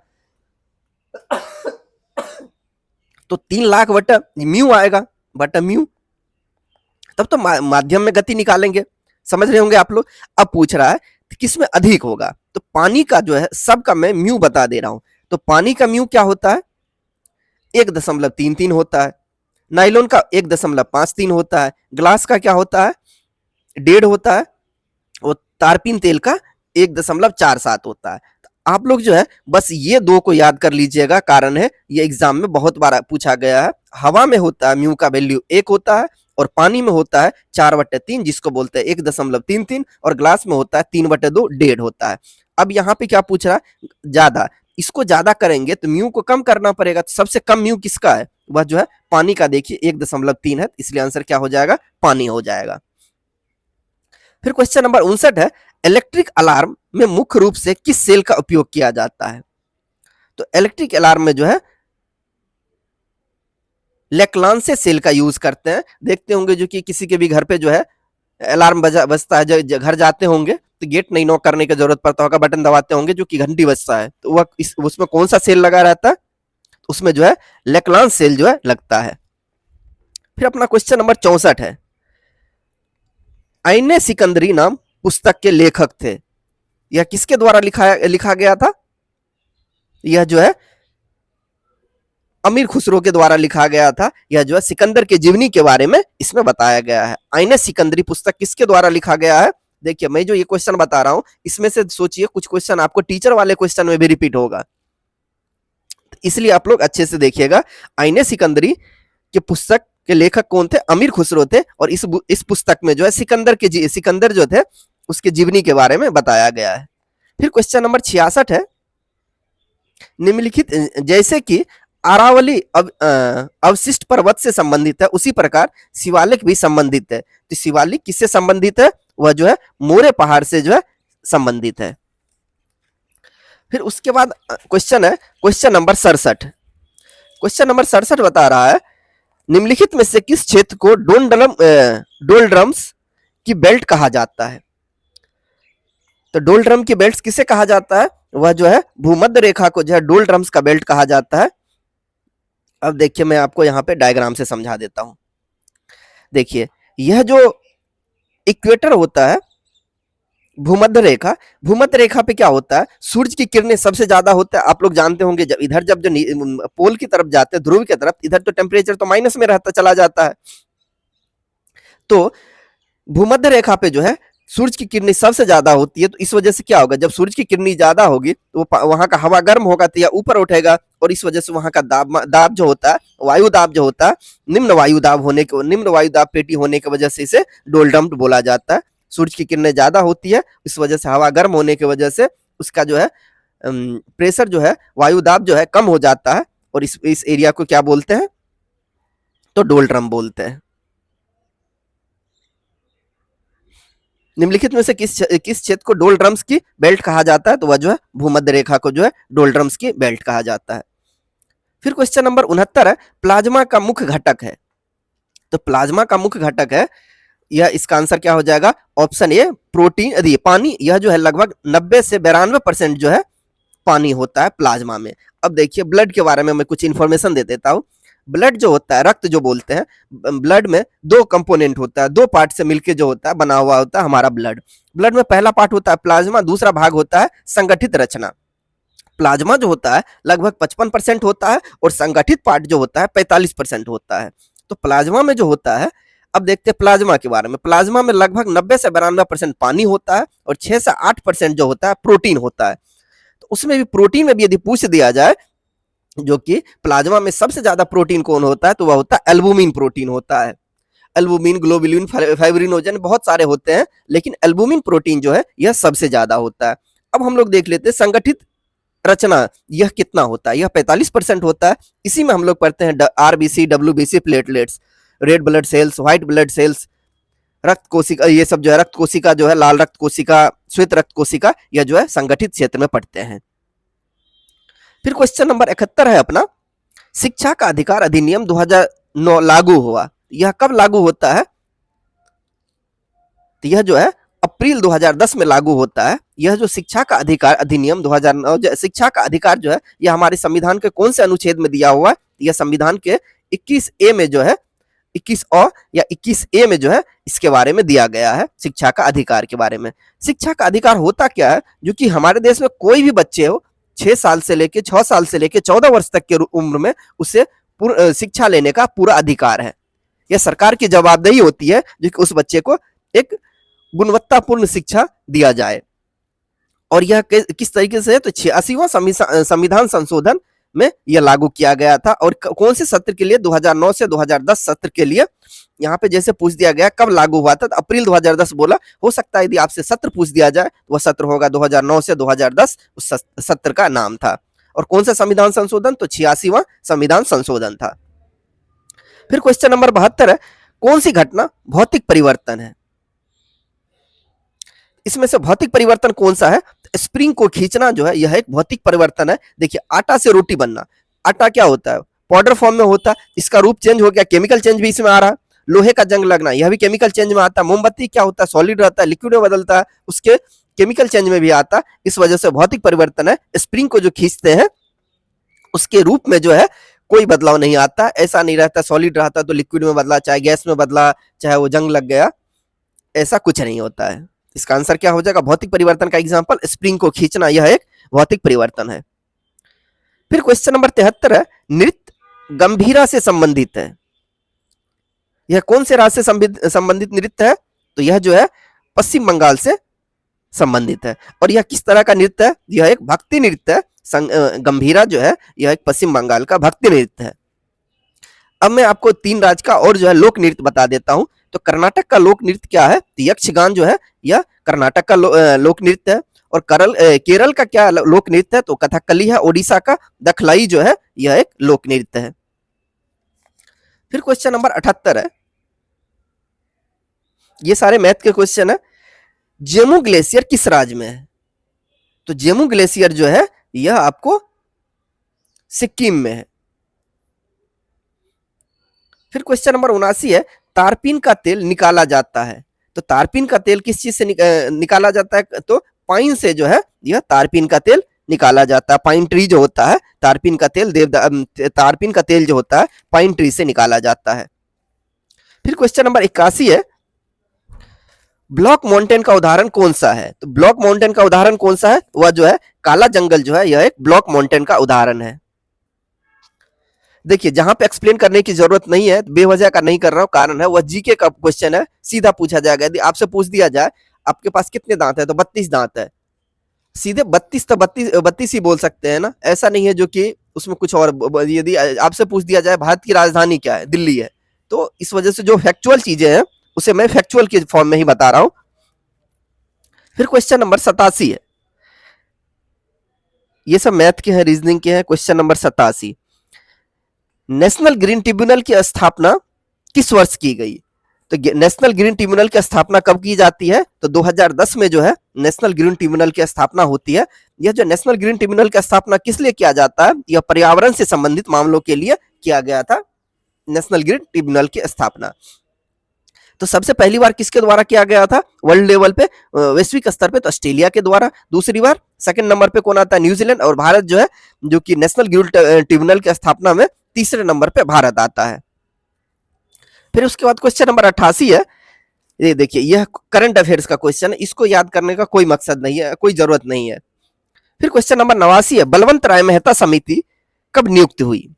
A: तो 3 लाख बटा म्यू आएगा, बटा म्यू, तब तो माध्यम में गति निकालेंगे। समझ रहे होंगे आप लोग। अब पूछ रहा है किसमें अधिक होगा, तो पानी का जो है सबका मैं म्यू बता दे रहा हूं। तो पानी का म्यू क्या होता है, 1.33 होता है, नाइलॉन का 1.53 होता है, ग्लास का क्या होता है 1.5 होता है, और तारपीन तेल का 1.47 होता है। आप लोग जो है बस ये 2 को याद कर लीजिएगा, कारण है ये एग्जाम में बहुत बार पूछा गया है। हवा में होता है म्यू का वैल्यू 1 होता है, और पानी में होता है 4/3 जिसको बोलते हैं 1.33, और ग्लास में होता है 3/2 1.5 होता है। अब यहाँ पे क्या पूछ रहा है, ज्यादा, इसको ज्यादा करेंगे तो म्यू को कम करना पड़ेगा। तो सबसे कम म्यू किसका है, वह जो है पानी का, देखिए 1.3 है, इसलिए आंसर क्या हो जाएगा, पानी हो जाएगा। फिर क्वेश्चन नंबर 59 है, इलेक्ट्रिक अलार्म में मुख्य रूप से किस सेल का उपयोग किया जाता है। तो इलेक्ट्रिक अलार्म में जो है लेक्लांसे सेल का यूज करते हैं। देखते होंगे जो कि किसी के भी घर पे जो है अलार्म बजता है, जब घर जाते होंगे तो गेट नहीं नॉक करने की जरूरत पड़ता होगा, बटन दबाते होंगे जो कि घंटी बजता है, तो वह उसमें कौन सा सेल लगा रहता है, उसमें जो है लेक्लांस सेल जो है लगता है। फिर अपना क्वेश्चन नंबर 64 है, आईने सिकंदरी नाम पुस्तक के लेखक थे, यह किसके द्वारा लिखा गया था, यह जो है अमीर खुसरो के द्वारा लिखा गया था। यह जो है सिकंदर के जीवनी के बारे में इसमें बताया गया है। आईने सिकंदरी पुस्तक किसके द्वारा लिखा गया है? देखिए मैं जो ये क्वेश्चन बता रहा हूं इसमें से सोचिए कुछ क्वेश्चन आपको टीचर वाले क्वेश्चन में भी रिपीट होगा, इसलिए आप लोग अच्छे से देखिएगा। आईने सिकंदरी के पुस्तक के लेखक कौन थे? अमीर खुसरो थे। और इस पुस्तक में जो है सिकंदर जो थे उसके जीवनी के बारे में बताया गया है। फिर क्वेश्चन नंबर 66 है, निम्नलिखित जैसे कि अरावली अवशिष्ट पर्वत से संबंधित है उसी प्रकार शिवालिक भी संबंधित है। तो शिवालिक किससे संबंधित है? वह जो है मोरे पहाड़ से जो है संबंधित है। फिर उसके बाद क्वेश्चन है क्वेश्चन नंबर 67। क्वेश्चन नंबर 67 बता रहा है निम्नलिखित में से किस क्षेत्र को डोलड्रम्स की बेल्ट कहा जाता है? तो डोलड्रम की बेल्ट किसे कहा जाता है? वह जो है भूमध्य रेखा को जो है डोलड्रम्स का बेल्ट कहा जाता है। अब देखिए मैं आपको यहाँ पे डायग्राम से समझा देता हूं। देखिए यह जो इक्वेटर होता है भूमध्य रेखा पे क्या होता है? सूरज की किरणें सबसे ज्यादा होता है। आप लोग जानते होंगे जब जो पोल की तरफ जाते हैं, ध्रुव की तरफ, इधर तो टेम्परेचर तो माइनस में रहता चला जाता है। तो भूमध्य रेखा पे जो है सूरज की किरणें सबसे ज्यादा होती है। तो इस वजह से क्या होगा, जब सूरज की किरणें ज्यादा होगी तो वहां का हवा गर्म होगा तो या ऊपर उठेगा, और इस वजह से वहां का दाब जो होता है, वायु दाब जो होता है, निम्न वायु दाब पेटी होने की वजह से इसे डोलड्रम बोला जाता है। सूरज की किरणें ज्यादा होती है, इस वजह से हवा गर्म होने की वजह से उसका जो है प्रेशर जो है, वायु दाब जो है कम हो जाता है, और इस एरिया को क्या बोलते हैं? तो डोलड्रम बोलते हैं। निम्नलिखित में से किस क्षेत्र को डोलड्रम्स की बेल्ट कहा जाता है? तो वह जो है भूमध्य रेखा को जो है डोलड्रम्स की बेल्ट कहा जाता है। फिर क्वेश्चन नंबर 69 है, प्लाज्मा का मुख्य घटक है। तो प्लाज्मा का मुख्य घटक है, यह इसका आंसर क्या हो जाएगा? ऑप्शन ए प्रोटीन, यदि पानी। यह जो है लगभग 90 से 92% जो है पानी होता है प्लाज्मा में। अब देखिए ब्लड के बारे में मैं कुछ इंफॉर्मेशन दे देता हूँ। ब्लड जो होता है, रक्त जो बोलते हैं, ब्लड में दो कंपोनेंट होता है, दो पार्ट से मिलके जो होता है बना हुआ होता है हमारा ब्लड। ब्लड में पहला पार्ट होता है प्लाज्मा, दूसरा भाग होता है संगठित रचना। प्लाज्मा जो होता है लगभग 55% होता है, और संगठित पार्ट जो होता है 45% होता है। तो प्लाज्मा में जो होता है, अब देखते हैं प्लाज्मा के बारे में। प्लाज्मा में लगभग 90 से 92% पानी होता है, और 6 से 8% जो होता है प्रोटीन होता है। तो उसमें भी प्रोटीन में भी यदि पूछ दिया जाए जो कि प्लाज्मा में सबसे ज्यादा प्रोटीन कौन होता है, तो वह होता है एल्बुमिन प्रोटीन होता है। एल्बुमिन, ग्लोबुलिन, फाइब्रिनोजन बहुत सारे होते हैं, लेकिन एल्बुमिन प्रोटीन जो है यह सबसे ज्यादा होता है। अब हम लोग देख लेते हैं संगठित रचना यह कितना होता है। यह 45% होता है। इसी में हम लोग पढ़ते हैं RBC, WBC, platelets, red blood cells, white blood cells, रक्त कोशिका, ये सब जो है रक्त कोशिका जो है, लाल रक्त कोशिका, श्वेत रक्त कोशिका, यह जो है संगठित क्षेत्र में पढ़ते हैं। फिर क्वेश्चन नंबर 71 है अपना, शिक्षा का अधिकार अधिनियम 2009 लागू हुआ। यह कब लागू होता है? तो यह जो है अप्रैल 2010 में लागू होता है। यह जो शिक्षा का अधिकार अधिनियम 2009, शिक्षा का अधिकार जो है यह हमारे संविधान के कौन से अनुच्छेद में दिया हुआ है? यह संविधान के 21A में जो है, 21 या 21A में जो है इसके बारे में दिया गया है, शिक्षा का अधिकार के बारे में। शिक्षा का अधिकार होता क्या है? जो कि हमारे देश में कोई भी बच्चे हो 6 साल से लेके 14 वर्ष तक के उम्र में उसे शिक्षा लेने का पूरा अधिकार है। यह सरकार की जवाबदेही होती है जो कि उस बच्चे को एक गुणवत्तापूर्ण शिक्षा दिया जाए। और यह किस तरीके से है? तो 86वां संविधान संशोधन में यह लागू किया गया था। और कौन से सत्र के लिए? 2009 से 2010 सत्र के लिए। यहाँ पे जैसे पूछ दिया गया कब लागू हुआ था, तो अप्रैल 2010 बोला। हो सकता है यदि आपसे सत्र पूछ दिया जाए तो वह सत्र होगा 2009 से 2010, उस सत्र का नाम था। और कौन सा संविधान संशोधन? तो 86वां संविधान संशोधन था। फिर क्वेश्चन नंबर 72 है, कौन सी घटना भौतिक परिवर्तन है? इसमें से भौतिक परिवर्तन कौन सा है? स्प्रिंग को खींचना जो है यह एक भौतिक परिवर्तन है। देखिए आटा से रोटी बनना, आटा क्या होता है? पाउडर फॉर्म में होता है, इसका रूप चेंज हो गया, केमिकल चेंज भी इसमें आ रहा है। लोहे का जंग लगना, यह भी केमिकल चेंज में आता है। मोमबत्ती क्या होता है? सॉलिड रहता है, लिक्विड में बदलता है, उसके केमिकल चेंज में भी आता है। इस वजह से भौतिक परिवर्तन है। स्प्रिंग को जो खींचते हैं उसके रूप में जो है कोई बदलाव नहीं आता। ऐसा नहीं रहता सॉलिड रहता तो लिक्विड में बदला, चाहे गैस में बदला, चाहे वो जंग लग गया, ऐसा कुछ नहीं होता है। इसका आंसर क्या हो जाएगा? भौतिक परिवर्तन का एग्जांपल स्प्रिंग को खींचना, यह एक भौतिक परिवर्तन है। फिर क्वेश्चन नंबर 73 है, नृत्य गंभीरा से संबंधित है? यह कौन से राज्य से संबंधित नृत्य है? तो यह जो है पश्चिम बंगाल से संबंधित है। और यह किस तरह का नृत्य है? यह एक भक्ति नृत्य है। गंभीरा जो है यह एक पश्चिम बंगाल का भक्ति नृत्य है। अब मैं आपको 3 राज्य का और जो है लोक नृत्य बता देता हूं। तो कर्नाटक का लोक नृत्य क्या है? तो यक्षगान जो है यह कर्नाटक का लोक नृत्य है। और केरल का क्या लोक नृत्य है? तो कथकली है। ओडिशा का दखलाई जो है यह एक लोक नृत्य है। फिर क्वेश्चन नंबर 78 है, ये सारे मैथ के क्वेश्चन है। जेमू ग्लेशियर किस राज्य में है? तो जेमू ग्लेशियर जो है यह आपको सिक्किम में है। फिर क्वेश्चन नंबर 79 है, तारपीन का तेल निकाला जाता है। तो तारपीन का तेल किस चीज से निकाला जाता है? तो पाइन से जो है यह तारपीन का तेल निकाला जाता है। पाइन ट्री जो होता है, तारपीन का तेल तारपीन का तेल जो होता है पाइन ट्री से निकाला जाता है। फिर क्वेश्चन नंबर 81 है, ब्लॉक माउंटेन का उदाहरण कौन सा है? तो ब्लॉक माउंटेन का उदाहरण कौन सा है? वह जो है काला जंगल जो है यह एक ब्लॉक माउंटेन का उदाहरण है। देखिए जहां पे एक्सप्लेन करने की जरूरत नहीं है, बेवजह का नहीं कर रहा हूं, कारण है वह जीके का क्वेश्चन है, सीधा पूछा जाएगा। यदि आपसे पूछ दिया जाए आपके पास कितने दांत है? तो 32 दांत है। सीधे 32 तो 32 ही बोल सकते हैं ना, ऐसा नहीं है जो कि उसमें कुछ और। यदि आपसे पूछ दिया जाए भारत की राजधानी क्या है? दिल्ली है। तो इस वजह से जो फैक्चुअल चीजें हैं उसे मैं फैक्चुअल के फॉर्म में ही बता रहा हूं। फिर क्वेश्चन नंबर 87 है, ये सब मैथ के हैं, रीजनिंग के हैं। Question number 87, national green tribunal की स्थापना किस वर्ष की गई? तो नेशनल ग्रीन ट्रिब्यूनल की स्थापना कब की जाती है? तो 2010 में जो है नेशनल ग्रीन ट्रिब्यूनल की स्थापना होती है। यह जो नेशनल ग्रीन ट्रिब्यूनल की स्थापना किस लिए किया जाता है? यह पर्यावरण से संबंधित मामलों के लिए किया गया था, नेशनल ग्रीन ट्रिब्यूनल की स्थापना। तो सबसे पहली बार किसके द्वारा किया गया था वर्ल्ड लेवल पे, वैश्विक स्तर पे? तो ऑस्ट्रेलिया के द्वारा। दूसरी बार सेकंड नंबर पे कौन आता है? न्यूजीलैंड। और भारत जो है जो कि नेशनल ग्रीन ट्रिब्यूनल की स्थापना में तीसरे नंबर पे भारत आता है। फिर उसके बाद क्वेश्चन नंबर 88 है, ये देखिए यह करंट अफेयर्स का क्वेश्चन है, इसको याद करने का कोई मकसद नहीं है, कोई जरूरत नहीं है। फिर क्वेश्चन नंबर 89 है, बलवंत राय मेहता समिति कब नियुक्त हुई?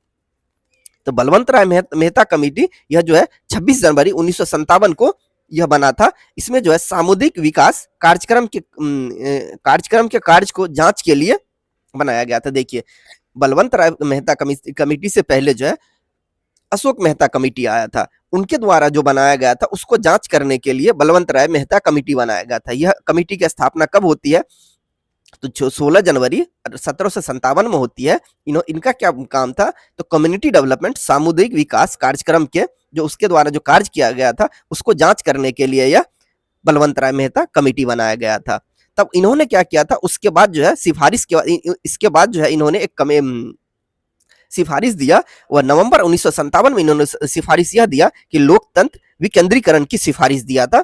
A: तो बलवंत राय मेहता कमेटी यह जो है 26 जनवरी 1957 को यह बना था। इसमें जो है सामुदायिक विकास कार्यक्रम के कार्य को जांच के लिए बनाया गया था। देखिए बलवंत राय मेहता कमेटी से पहले जो है अशोक मेहता कमेटी आया था, उनके द्वारा जो बनाया गया था उसको जांच करने के लिए बलवंत राय मेहता कमेटी बनाया गया था। यह कमेटी की स्थापना कब होती है? तो 16 जनवरी 1757 में होती है। इनका क्या काम था? तो कम्युनिटी डेवलपमेंट, सामुदायिक विकास कार्यक्रम के जो उसके द्वारा जो कार्य किया गया था उसको जांच करने के लिए यह बलवंत राय मेहता कमेटी बनाया गया था। तब इन्होंने क्या किया था? उसके बाद जो है सिफारिश के बाद इसके बाद जो है इन्होंने एक सिफारिश दिया। वह नवंबर 1957 में इन्होंने सिफारिश यह दिया कि लोकतंत्र विकेंद्रीकरण की सिफारिश दिया था।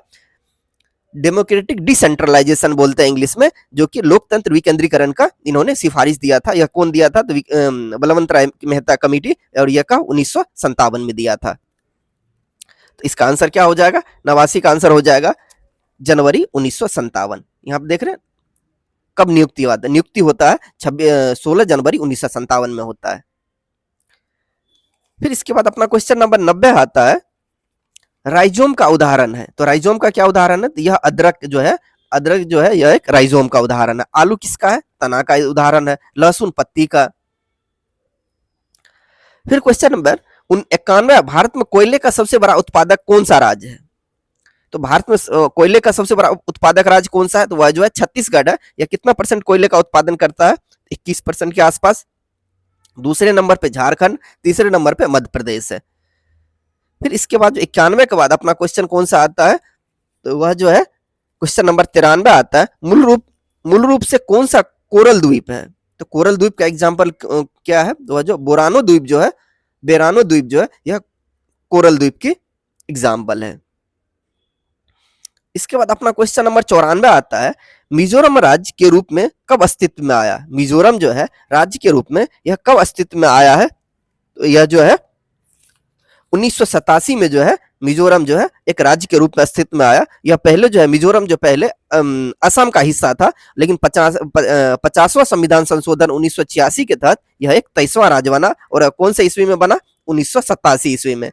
A: डेमोक्रेटिक डिसेंट्रलाइजेशन बोलते हैं इंग्लिश में, जो कि लोकतंत्र विकेंद्रीकरण का इन्होंने सिफारिश दिया था। यह कौन दिया था? तो बलवंत राय मेहता कमेटी, और यह का 1957 में दिया था। तो इसका आंसर क्या हो जाएगा? 89 का आंसर हो जाएगा जनवरी 1957। यहाँ पे देख रहे हैं कब नियुक्ति हुआ था? नियुक्ति होता है 16 जनवरी 1957 में होता है। फिर इसके बाद अपना क्वेश्चन नंबर 90 आता है, राइजोम का उदाहरण है। तो राइजोम का क्या उदाहरण है? तो यह अदरक जो है यह एक राइजोम का उदाहरण है। आलू किसका है? तना का उदाहरण है। लहसुन पत्ती का। फिर क्वेश्चन नंबर 91, भारत में कोयले का सबसे बड़ा उत्पादक कौन सा राज्य है? तो भारत में कोयले का सबसे बड़ा उत्पादक राज्य कौन सा है? तो वह जो है छत्तीसगढ़ है। यह कितना % कोयले का उत्पादन करता है? 21% के आसपास। दूसरे नंबर पे झारखंड, तीसरे नंबर पे मध्य प्रदेश है। फिर इसके बाद 91 के बाद अपना क्वेश्चन कौन सा आता है? तो वह जो है क्वेश्चन नंबर 93 आता है, मूल रूप से कौन सा कोरल द्वीप है? तो कोरल द्वीप का एग्जांपल क्या है? तो वह जो बेरानो द्वीप जो है यह कोरल द्वीप की एग्जांपल है। इसके बाद अपना क्वेश्चन नंबर 94 आता है, मिजोरम राज्य के रूप में कब अस्तित्व में आया? मिजोरम जो है राज्य के रूप में यह कब अस्तित्व में आया है? तो यह जो है 1987 में जो है मिजोरम जो है एक राज्य के रूप में अस्तित्व में आया। यह पहले जो है मिजोरम जो पहले असम का हिस्सा था, लेकिन 50वां संविधान संशोधन 1986 के तहत यह एक 23वां राज्य बना। और कौन से ईस्वी में बना? 1987 ईस्वी में।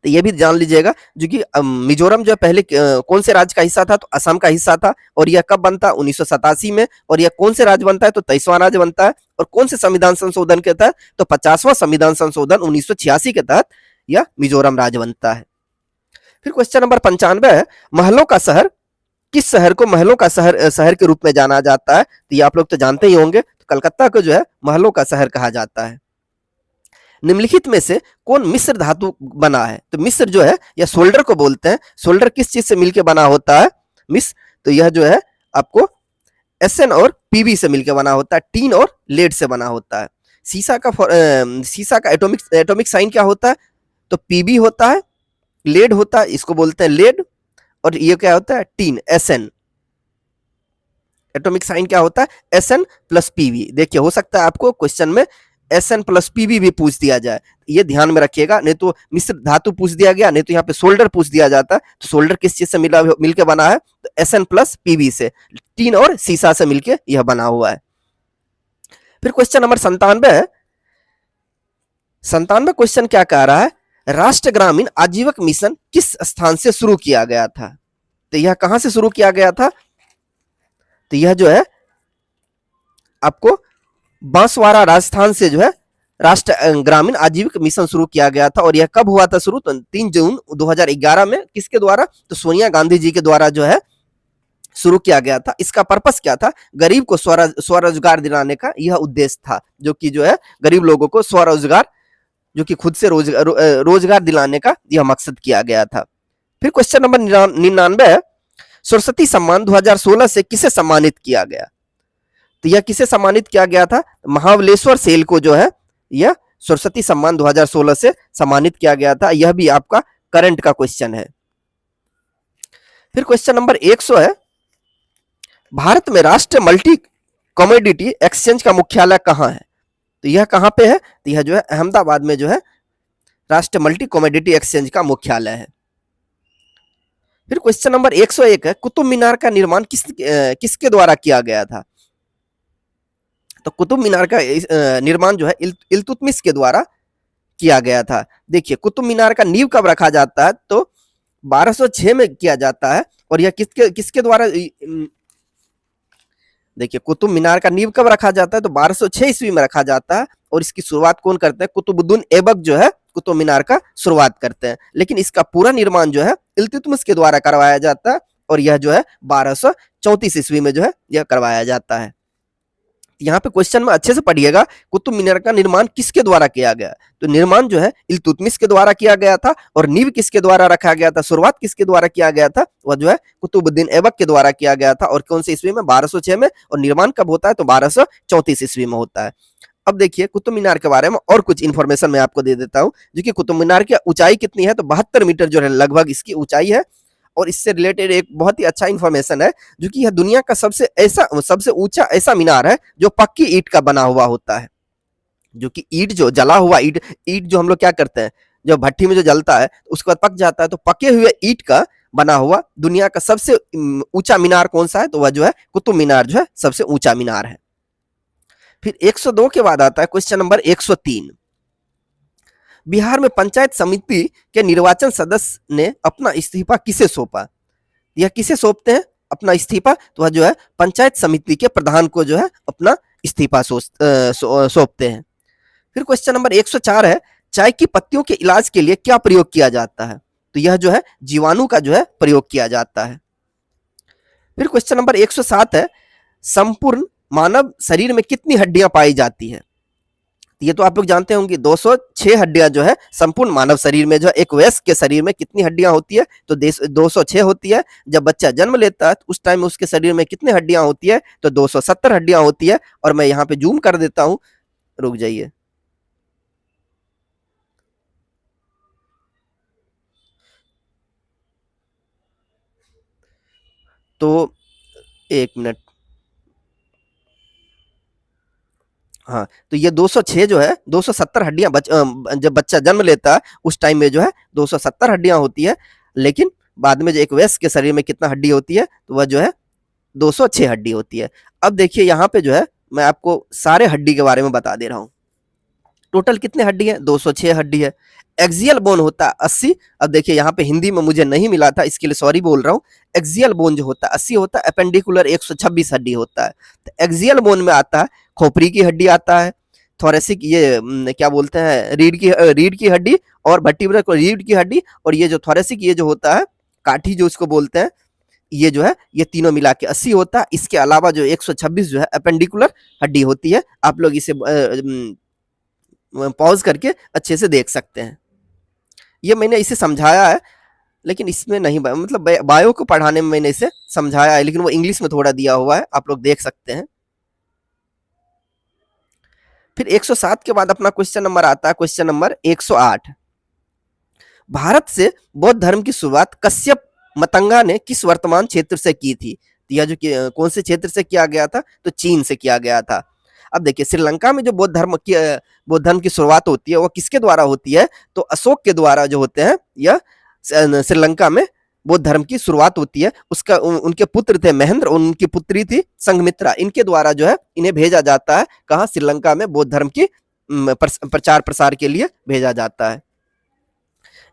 A: तो ये भी जान लीजिएगा, जो कि मिजोरम जो है पहले कौन से राज्य का हिस्सा था, तो असम का हिस्सा था, और यह कब बनता है 1987 में। और यह कौन से राज्य बनता है, तो 23वां राज्य बनता है। और कौन से संविधान संशोधन के तहत, तो 50वां संविधान संशोधन 1986 के तहत यह मिजोरम राज्य बनता है। फिर क्वेश्चन नंबर 95 है, महलों का शहर, किस शहर को महलों का शहर के रूप में जाना जाता है? तो ये आप लोग तो जानते ही होंगे, तो कलकत्ता को जो है महलों का शहर कहा जाता है। निम्नलिखित में से कौन मिश्र धातु बना है? तो मिश्र जो है या शोल्डर को बोलते हैं। शोल्डर किस चीज से मिलकर बना होता है? मिश्र, तो यह जो है आपको एसएन और पीबी से मिलकर बना होता है, टीन और लेड से बना होता है। शीशा का एटॉमिक साइन क्या होता है? तो पीबी होता है, लेड होता है, इसको बोलते हैं लेड, और ये क्या होता है? Tin, SN. एटॉमिक साइन क्या होता है? SN plus PV. देखिए हो सकता है आपको क्वेश्चन में एसएन प्लस पीवी भी पूछ दिया जाए, ये ध्यान में रखिएगा, नहीं तो मिश्र धातु पूछ दिया गया, नहीं तो यहाँ पे सोल्डर पूछ दिया जाता। तो सोल्डर किस चीज से मिलकर बना है? तो एसएन प्लस पीवी से, टीन और सीसा से मिलकर यह बना हुआ है। फिर क्वेश्चन नंबर 97 है। 97 क्वेश्चन क्या कह रहा है? राष्ट्रीय ग्रामीण आजीविका मिशन किस स्थान से शुरू किया गया था? तो यह कहां से शुरू किया गया था? तो यह जो है आपको बांसवाड़ा राजस्थान से जो है राष्ट्रीय ग्रामीण आजीविका मिशन शुरू किया गया था। और यह कब हुआ था शुरू? तो 3 जून 2011 में। किसके द्वारा? तो सोनिया गांधी जी के द्वारा जो है शुरू किया गया था। इसका पर्पस क्या था? गरीब को स्वरोजगार दिलाने का यह उद्देश्य था, जो कि जो है गरीब लोगों को स्वरोजगार, जो कि खुद से रोजगार दिलाने का यह मकसद किया गया था। फिर क्वेश्चन नंबर 99 है, सरस्वती सम्मान 2016 से किसे सम्मानित किया गया? तो यह किसे सम्मानित किया गया था? महाबलेश्वर सेल को जो है यह सरस्वती सम्मान 2016 से सम्मानित किया गया था। यह भी आपका करंट का क्वेश्चन है। फिर क्वेश्चन नंबर 100 है, भारत में राष्ट्रीय मल्टी कमोडिटी एक्सचेंज का मुख्यालय कहाँ है? तो यह कहाँ पे है? तो यह जो है अहमदाबाद में जो है राष्ट्रीय मल्टी कमोडिटी एक्सचेंज का मुख्यालय है। फिर क्वेश्चन नंबर 101 है, कुतुब मीनार का निर्माण किसके द्वारा किया गया था? तो कुतुब मीनार का निर्माण जो है इल्तुतमिश के द्वारा किया गया था। देखिए कुतुब मीनार का नींव कब रखा जाता है? तो 1206 में किया जाता है। और यह किसके द्वारा? देखिए कुतुब मीनार का नींव कब रखा जाता है? तो 1206 ईस्वी में रखा जाता है। और इसकी शुरुआत कौन करते हैं? कुतुबुद्दीन ऐबक जो है कुतुब मीनार का शुरुआत करते हैं। लेकिन इसका पूरा निर्माण जो है इल्तुतमिश के द्वारा करवाया जाता है। और यह जो है 1234 ईस्वी में जो है यह करवाया जाता है। यहाँ पे क्वेश्चन में अच्छे से पढ़िएगा, कुतुब मीनार का निर्माण किसके द्वारा किया गया? तो निर्माण जो है इल्तुतमिश के द्वारा किया गया था। और नींव किसके द्वारा रखा गया था? शुरुआत किसके द्वारा किया गया था? वह जो है कुतुबुद्दीन ऐबक के द्वारा किया गया था। और कौन से ईस्वी में? 1206 में। और निर्माण कब होता है? तो 1234 ईस्वी में होता है। अब देखिए कुतुब मीनार के बारे में और कुछ इंफॉर्मेशन मैं आपको दे देता हूँ, जो कि कुतुब मीनार की ऊंचाई कितनी है? तो 72 मीटर जो है लगभग इसकी ऊंचाई है। और इससे रिलेटेड एक बहुत ही अच्छा इंफॉर्मेशन है, जो कि यह दुनिया का सबसे ऊंचा ऐसा मीनार है जो पक्की ईंट का बना हुआ होता है। जो कि ईंट जो जला हुआ ईंट जो हम लोग क्या करते हैं, जब भट्टी में जो जलता है उसके बाद पक जाता है, तो पके हुए ईंट का बना हुआ दुनिया का सबसे ऊंचा मीनार कौन सा है? तो वह जो है कुतुब मीनार जो है सबसे ऊंचा मीनार है। फिर 102 के बाद आता है क्वेश्चन नंबर 103। बिहार में पंचायत समिति के निर्वाचन सदस्य ने अपना इस्तीफा किसे सौंपा? यह किसे सौंपते हैं अपना इस्तीफा? तो वह जो है पंचायत समिति के प्रधान को जो है अपना इस्तीफा सौंपते हैं। फिर क्वेश्चन नंबर 104 है, चाय की पत्तियों के इलाज के लिए क्या प्रयोग किया जाता है? तो यह जो है जीवाणु का जो है प्रयोग किया जाता है। फिर क्वेश्चन नंबर 107 है, संपूर्ण मानव शरीर में कितनी हड्डियां पाई जाती है? ये तो आप लोग जानते होंगे, 206 हड्डियां जो है संपूर्ण मानव शरीर में, जो एक वयस्क के शरीर में कितनी हड्डियां होती है? तो 206 होती है। जब बच्चा जन्म लेता है तो उस टाइम में उसके शरीर में कितनी हड्डियां होती है? तो 270 हड्डियां होती है। और मैं यहाँ पे जूम कर देता हूँ, रुक जाइए। तो एक मिनट, हाँ, तो ये 206 जो है 270 हड्डियां जब बच्चा जन्म लेता है उस टाइम में जो है 270 हड्डियां होती है। लेकिन बाद में जो एक वयस्क के शरीर में कितना हड्डी होती है? तो वह जो है 206 हड्डी होती है। अब देखिए यहाँ पे जो है मैं आपको सारे हड्डी के बारे में बता दे रहा हूँ। टोटल कितने हड्डी है? 206 हड्डी है। एक्सियल बोन होता है 80। अब देखिए यहाँ पे हिंदी में मुझे नहीं मिला था, इसके लिए सॉरी बोल रहा हूँ। एक्सियल बोन जो होता है 80 होता है, अपेंडिकुलर 126 हड्डी होता है। तो एक्सियल बोन में आता है खोपड़ी की हड्डी आता है, थोरेसिक ये क्या बोलते हैं रीढ़ की हड्डी, और वर्टिब्रल को रीढ़ की हड्डी, और ये जो थोरेसिक ये जो होता है काठी जो इसको बोलते हैं, ये जो है ये तीनों मिला के 80 होता है। इसके अलावा जो 126 जो है अपेंडिकुलर हड्डी होती है। आप लोग इसे पॉज करके अच्छे से देख सकते हैं। ये मैंने इसे समझाया है, लेकिन इसमें नहीं मतलब बायो को पढ़ाने में मैंने इसे समझाया है, लेकिन वो इंग्लिश में थोड़ा दिया हुआ है, आप लोग देख सकते हैं। फिर 107 के बाद अपना क्वेश्चन नंबर आता है क्वेश्चन नंबर 108। भारत से बौद्ध धर्म की शुरुआत कश्यप मतंगा ने किस वर्तमान क्षेत्र से की थी? यह जो कौन से क्षेत्र से किया गया था? तो चीन से किया गया था। अब देखिए श्रीलंका में जो बौद्ध धर्म की शुरुआत होती है वो किसके द्वारा होती है? तो अशोक के द्वारा जो होते हैं यह श्रीलंका में बौद्ध धर्म की शुरुआत होती है। उसका उनके पुत्र थे महेंद्र, उनकी पुत्री थी संघमित्रा, इनके द्वारा जो है इन्हें भेजा जाता है कहाँ? श्रीलंका में बौद्ध धर्म की प्रचार प्रसार के लिए भेजा जाता है।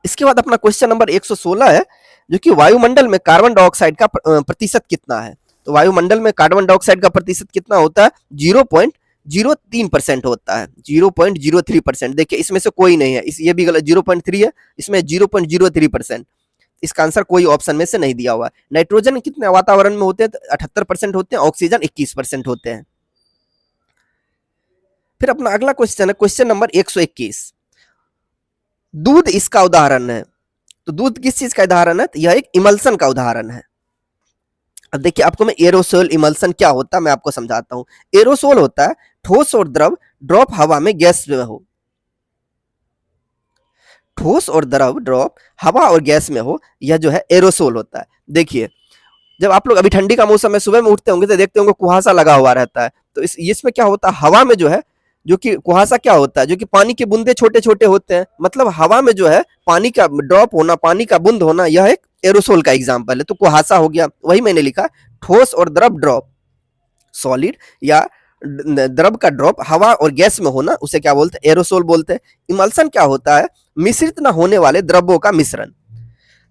A: इसके बाद अपना क्वेश्चन नंबर 116 है, जो कि वायुमंडल में कार्बन डाइऑक्साइड का प्रतिशत कितना है? तो वायुमंडल में कार्बन डाइऑक्साइड का प्रतिशत कितना होता है? 0.03% होता है, 0.03%। देखिए इसमें से कोई नहीं है, ये भी गलत, 0.3 है, इसमें 0.03%। इसका आंसर कोई ऑप्शन में से नहीं दिया हुआ है। नाइट्रोजन कितने वातावरण में होते हैं? 78% होते हैं, ऑक्सीजन 21% होते हैं। फिर अपना अगला क्वेश्चन है क्वेश्चन नंबर 121। दूध इसका उदाहरण है। तो दूध किस चीज का उदाहरण है? तो यह एक इमल्सन का उदाहरण है। अब देखिए आपको मैं एरोसोल इमल्सन क्या होता है मैं आपको समझाता हूं। एरोसोल होता है ठोस और द्रव ड्रॉप हवा में गैस में हो, ठोस और द्रव ड्रॉप हवा और गैस में हो, यह जो है एरोसोल होता है। देखिए जब आप लोग अभी ठंडी का मौसम में सुबह में उठते होंगे तो देखते होंगे कुहासा लगा हुआ रहता है। तो इसमें क्या होता है? हवा में जो है जो कि कुहासा क्या होता है? जो कि पानी के बूंदे छोटे छोटे होते हैं, मतलब हवा में जो है पानी का ड्रॉप होना, पानी का बूंद होना, यह एक एरोसोल का एग्जाम्पल है। तो कुहासा हो गया, वही मैंने लिखा ठोस और द्रव ड्रॉप, सॉलिड या द्रव का ड्रॉप हवा और गैस में होना, उसे क्या बोलते हैं? एरोसोल बोलते हैं। इमल्सन क्या होता है? मिश्रित न होने वाले द्रव्यों का मिश्रण।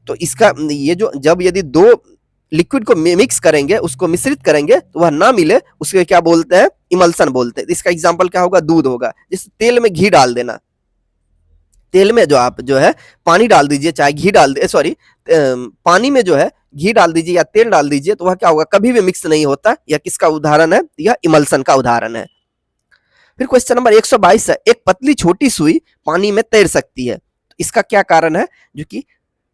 A: तो इसका ये जो जब यदि दो लिक्विड को मिक्स करेंगे, उसको मिश्रित करेंगे तो वह ना मिले, उसके क्या बोलते हैं? इमल्सन बोलते हैं। इसका एग्जांपल क्या होगा? दूध होगा। जैसे तेल में घी डाल देना, तेल में जो आप जो है पानी डाल दीजिए, चाहे घी डाल दीजिए, सॉरी पानी में जो है घी डाल दीजिए या तेल डाल दीजिए, तो वह क्या होगा? कभी भी मिक्स नहीं होता। यह किसका उदाहरण है? यह इमल्सन का उदाहरण है। फिर क्वेश्चन नंबर 122 है, एक पतली छोटी सुई पानी में तैर सकती है, तो इसका क्या कारण है? जो कि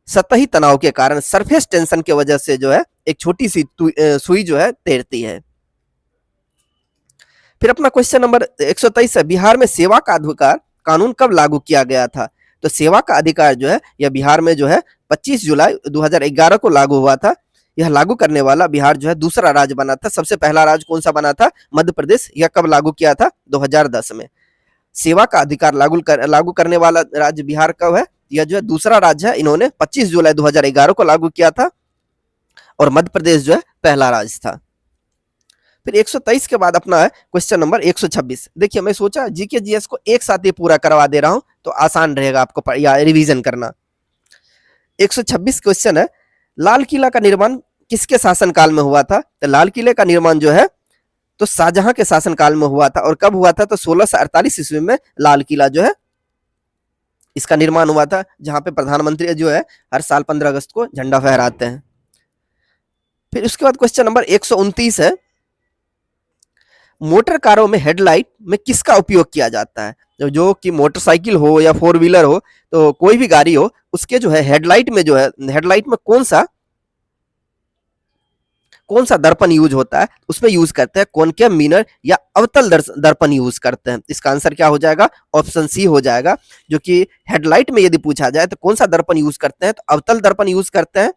A: सतही तनाव के कारण, सरफेस टेंशन की वजह से जो है एक छोटी सी सुई जो है तैरती है। फिर अपना क्वेश्चन नंबर 123 है, बिहार में सेवा का अधिकार कानून कब लागू किया गया था? तो सेवा का अधिकार जो है यह बिहार में जो है 25 जुलाई 2011 को लागू हुआ था। यह लागू करने वाला बिहार जो है दूसरा राज्य बना था। सबसे पहला राज्य कौन सा बना था? मध्य प्रदेश। यह कब लागू किया था? 2010 में। सेवा का अधिकार लागू करने वाला राज्य बिहार कब है? यह जो है दूसरा राज्य है। इन्होंने 25 जुलाई 2011 को लागू किया था, और मध्य प्रदेश जो है पहला राज्य था। फिर 123 के बाद अपना है क्वेश्चन नंबर 126। देखिए मैं सोचा जीके जीएस को एक साथ ही पूरा करवा दे रहा हूं तो आसान रहेगा आपको या रिवीजन करना। 126 क्वेश्चन है, लाल किला का निर्माण किसके शासनकाल में हुआ था? तो लाल किले का निर्माण जो है तो शाहजहां के शासनकाल में हुआ था। और कब हुआ था? तो 1648 ईस्वी में लाल किला जो है इसका निर्माण हुआ था, जहां पे प्रधानमंत्री जो है हर साल 15 अगस्त को झंडा फहराते हैं। फिर उसके बाद क्वेश्चन नंबर 129 है, मोटर कारों में हेडलाइट में किसका उपयोग किया जाता है? जो कि मोटरसाइकिल हो या 4 व्हीलर हो, तो कोई भी गाड़ी हो, उसके जो है हेडलाइट में जो है हेडलाइट में कौन सा दर्पण यूज होता है? उसमें यूज करते हैं कॉनकेव मिरर या अवतल दर्पण यूज करते हैं। इसका आंसर क्या हो जाएगा? ऑप्शन सी हो जाएगा। जो कि हेडलाइट में यदि पूछा जाए तो कौन सा दर्पण यूज करते हैं? तो अवतल दर्पण यूज करते हैं।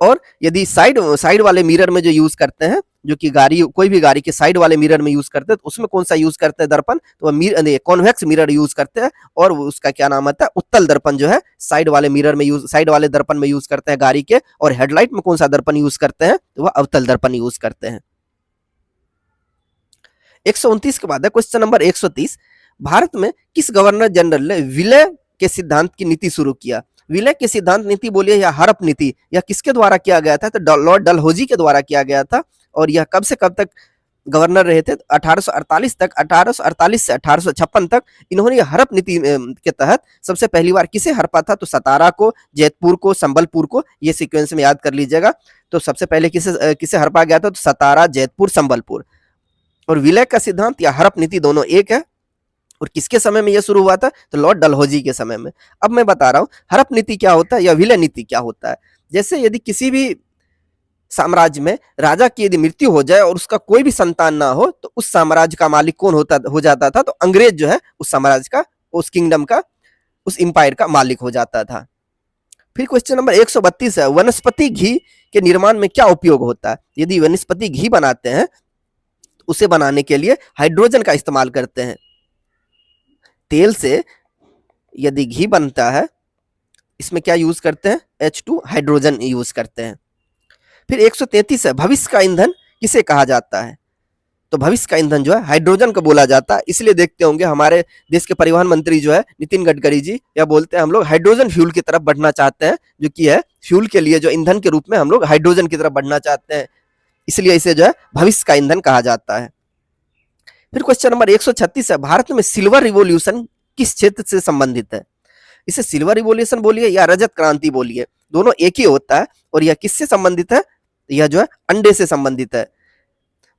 A: और यदि साइड वाले मिरर में जो यूज करते हैं, जो कि कोई भी गाड़ी के साइड वाले मिरर में यूज करते हैं, तो उसमें कौन सा यूज करते हैं दर्पण? तो वह कॉन्वेक्स मिरर यूज करते हैं। और उसका क्या नाम आता है? उत्तल दर्पण जो है साइड वाले दर्पण में यूज करते हैं गाड़ी के। और हेडलाइट में कौन सा दर्पण यूज करते हैं? तो वह अवतल दर्पण यूज करते हैं। 129 के बाद है क्वेश्चन नंबर 130। भारत में किस गवर्नर जनरल ने विलय के सिद्धांत की नीति शुरू किया? विलय के सिद्धांत नीति बोलिए या हड़प नीति, यह किसके द्वारा किया गया था? तो लॉर्ड डलहौजी के द्वारा किया गया था। और यह कब से कब तक गवर्नर रहे थे? 1848 तक। 1848 से 1856 तक इन्होंने हड़प नीति के तहत सबसे पहली बार किसे हड़पा था? तो सतारा को, जैतपुर को, संबलपुर को, ये सीक्वेंस में याद कर लीजिएगा। तो सबसे पहले किसे किसे हड़पा गया था? तो सतारा, जैतपुर, संबलपुर। और विलय का सिद्धांत या हड़प नीति दोनों एक है। और किसके समय में यह शुरू हुआ था? तो लॉर्ड डलहौजी के समय में। अब मैं बता रहा हूं हड़प नीति क्या होता है या विलय नीति क्या होता है। जैसे यदि किसी भी साम्राज्य में राजा की यदि मृत्यु हो जाए और उसका कोई भी संतान ना हो, तो उस साम्राज्य का मालिक कौन हो जाता था? तो अंग्रेज जो है उस साम्राज्य का, उस किंगडम का, उस एम्पायर का मालिक हो जाता था। फिर क्वेश्चन नंबर 132 है, वनस्पति घी के निर्माण में क्या उपयोग होता है? यदि वनस्पति घी बनाते हैं तो उसे बनाने के लिए हाइड्रोजन का इस्तेमाल करते हैं। तेल से यदि घी बनता है, इसमें क्या यूज करते हैं? H2 हाइड्रोजन यूज करते हैं। फिर 133 है, भविष्य का ईंधन किसे कहा जाता है? तो भविष्य का ईंधन जो है हाइड्रोजन को बोला जाता है। इसलिए देखते होंगे हमारे देश के परिवहन मंत्री जो है नितिन गडकरी जी, या बोलते हैं हम लोग हाइड्रोजन फ्यूल की तरफ बढ़ना चाहते हैं, जो कि है फ्यूल के लिए जो ईंधन के रूप में हम लोग हाइड्रोजन की तरफ बढ़ना चाहते हैं, इसलिए इसे जो है भविष्य का ईंधन कहा जाता है। फिर क्वेश्चन नंबर 136 है, भारत में सिल्वर रिवॉल्यूशन किस क्षेत्र से संबंधित है? इसे सिल्वर रिवॉल्यूशन बोलिए या रजत क्रांति बोलिए, दोनों एक ही होता है। और यह किससे संबंधित है? यह जो है अंडे से संबंधित है।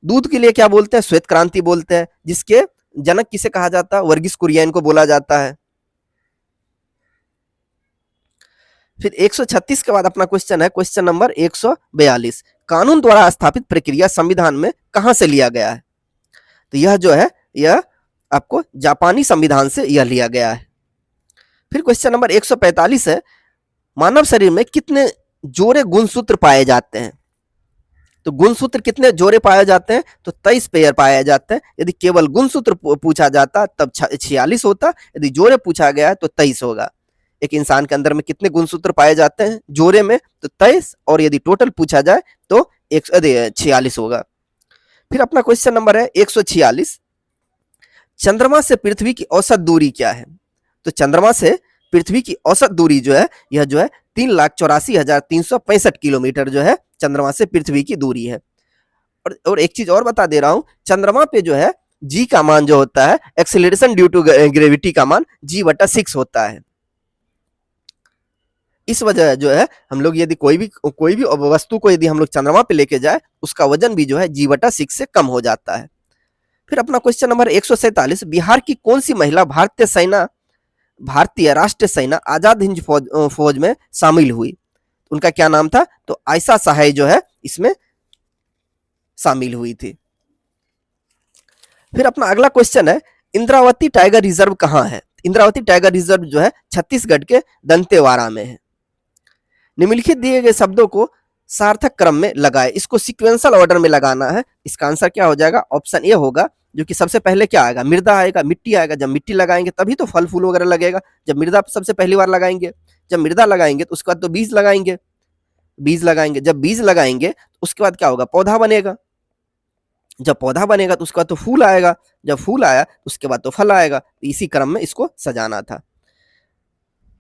A: दूध के लिए क्या बोलते हैं? श्वेत क्रांति बोलते हैं, जिसके जनक किसे कहा जाता है? वर्गीस कुरियन को बोला जाता है। फिर 136 के बाद अपना क्वेश्चन है क्वेश्चन नंबर 142, कानून द्वारा स्थापित प्रक्रिया संविधान में कहां से लिया गया है? तो यह जो है यह आपको जापानी संविधान से यह लिया गया है। फिर क्वेश्चन नंबर 145 है, मानव शरीर में कितने जोड़े गुणसूत्र पाए जाते हैं? तो गुणसूत्र कितने जोड़े पाए जाते हैं? तो 23 पेयर पाए जाते हैं। यदि केवल गुणसूत्र पूछा जाता तब 46 होता, यदि जोड़े पूछा गया है तो 23 होगा। एक इंसान के अंदर में कितने गुणसूत्र पाए जाते हैं जोड़े में? तो 23, और यदि टोटल पूछा जाए तो 46 होगा। फिर अपना क्वेश्चन नंबर है 146, चंद्रमा से पृथ्वी की औसत दूरी क्या है? तो चंद्रमा से पृथ्वी की औसत दूरी जो है यह जो है 3,84,365 किलोमीटर जो है चंद्रमा से पृथ्वी की दूरी है। और एक चीज और बता दे रहा हूं, चंद्रमा पे जो है जी का मान जो होता है, एक्सेलरेशन ड्यू टू ग्रेविटी का मान G/6 होता है। इस वजह जो है हम लोग यदि कोई भी वस्तु को यदि हम लोग चंद्रमा पे लेके जाए, उसका वजन भी जो है G/6 से कम हो जाता है। फिर अपना क्वेश्चन नंबर 147, बिहार की कौन सी महिला भारतीय राष्ट्रीय सेना आजाद हिंद फौज में शामिल हुई? उनका क्या नाम था? तो आयशा सहाय जो है इसमें शामिल हुई थी। फिर अपना अगला क्वेश्चन है, इंद्रावती टाइगर रिजर्व कहां है? इंद्रावती टाइगर रिजर्व जो है छत्तीसगढ़ के दंतेवाड़ा में है। निम्नलिखित दिए गए शब्दों को सार्थक क्रम में लगाए, इसको सीक्वेंशियल ऑर्डर में लगाना है। इसका आंसर क्या हो जाएगा? ऑप्शन ए होगा, जो कि सबसे पहले क्या आएगा? मृदा आएगा, मिट्टी आएगा। जब मिट्टी लगाएंगे तभी तो फल फूल वगैरह लगेगा। जब मृदा सबसे पहली बार लगाएंगे, जब मृदा लगाएंगे तो उसके बाद तो बीज लगाएंगे, जब बीज लगाएंगे तो उसके बाद क्या होगा? पौधा बनेगा। जब पौधा बनेगा तो उसके बाद तो फूल आएगा, जब फूल आया तो उसके बाद तो फल आएगा। तो इसी क्रम में इसको सजाना था।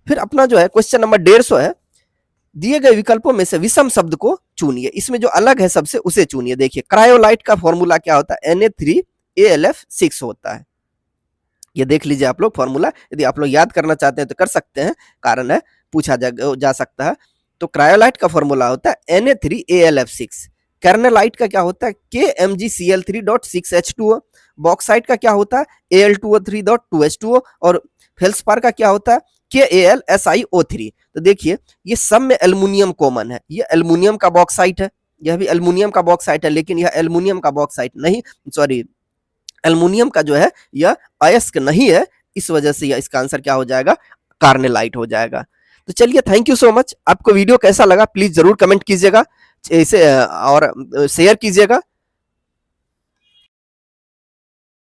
A: फिर अपना जो है क्वेश्चन नंबर 150 है, दिए गए विकल्पों में से विषम शब्द को चुनिए, इसमें जो अलग है सबसे उसे चुनिए। देखिए क्रायोलाइट का फॉर्मूला क्या होता है? Na3AlF6 होता है। ये देख लीजिए आप लोग फॉर्मूला, यदि आप लोग याद करना चाहते हैं तो कर सकते हैं, कारण है पूछा जा सकता है। तो क्रायोलाइट का फॉर्मूला होता है Na3AlF6। कर्नेलाइट का क्या होता है? KMgCl3.6H2O। बॉक्साइट का क्या होता है? Al2O3.2H2O। और फेल्सपार का क्या होता है? KAlSiO3। तो देखिए ये सब में एल्युमिनियम कॉमन है। ये एल्युमिनियम का बॉक्साइट है, यह भी एल्युमिनियम का बॉक्साइट है, लेकिन यह एल्युमिनियम का बॉक्साइट नहीं, सॉरी एल्युमिनियम का जो है यह अयस्क नहीं है। इस वजह से यह इसका आंसर क्या हो जाएगा? कार्नेलाइट हो जाएगा। तो चलिए, थैंक यू सो मच। आपको वीडियो कैसा लगा प्लीज जरूर कमेंट कीजिएगा, इसे और शेयर कीजिएगा।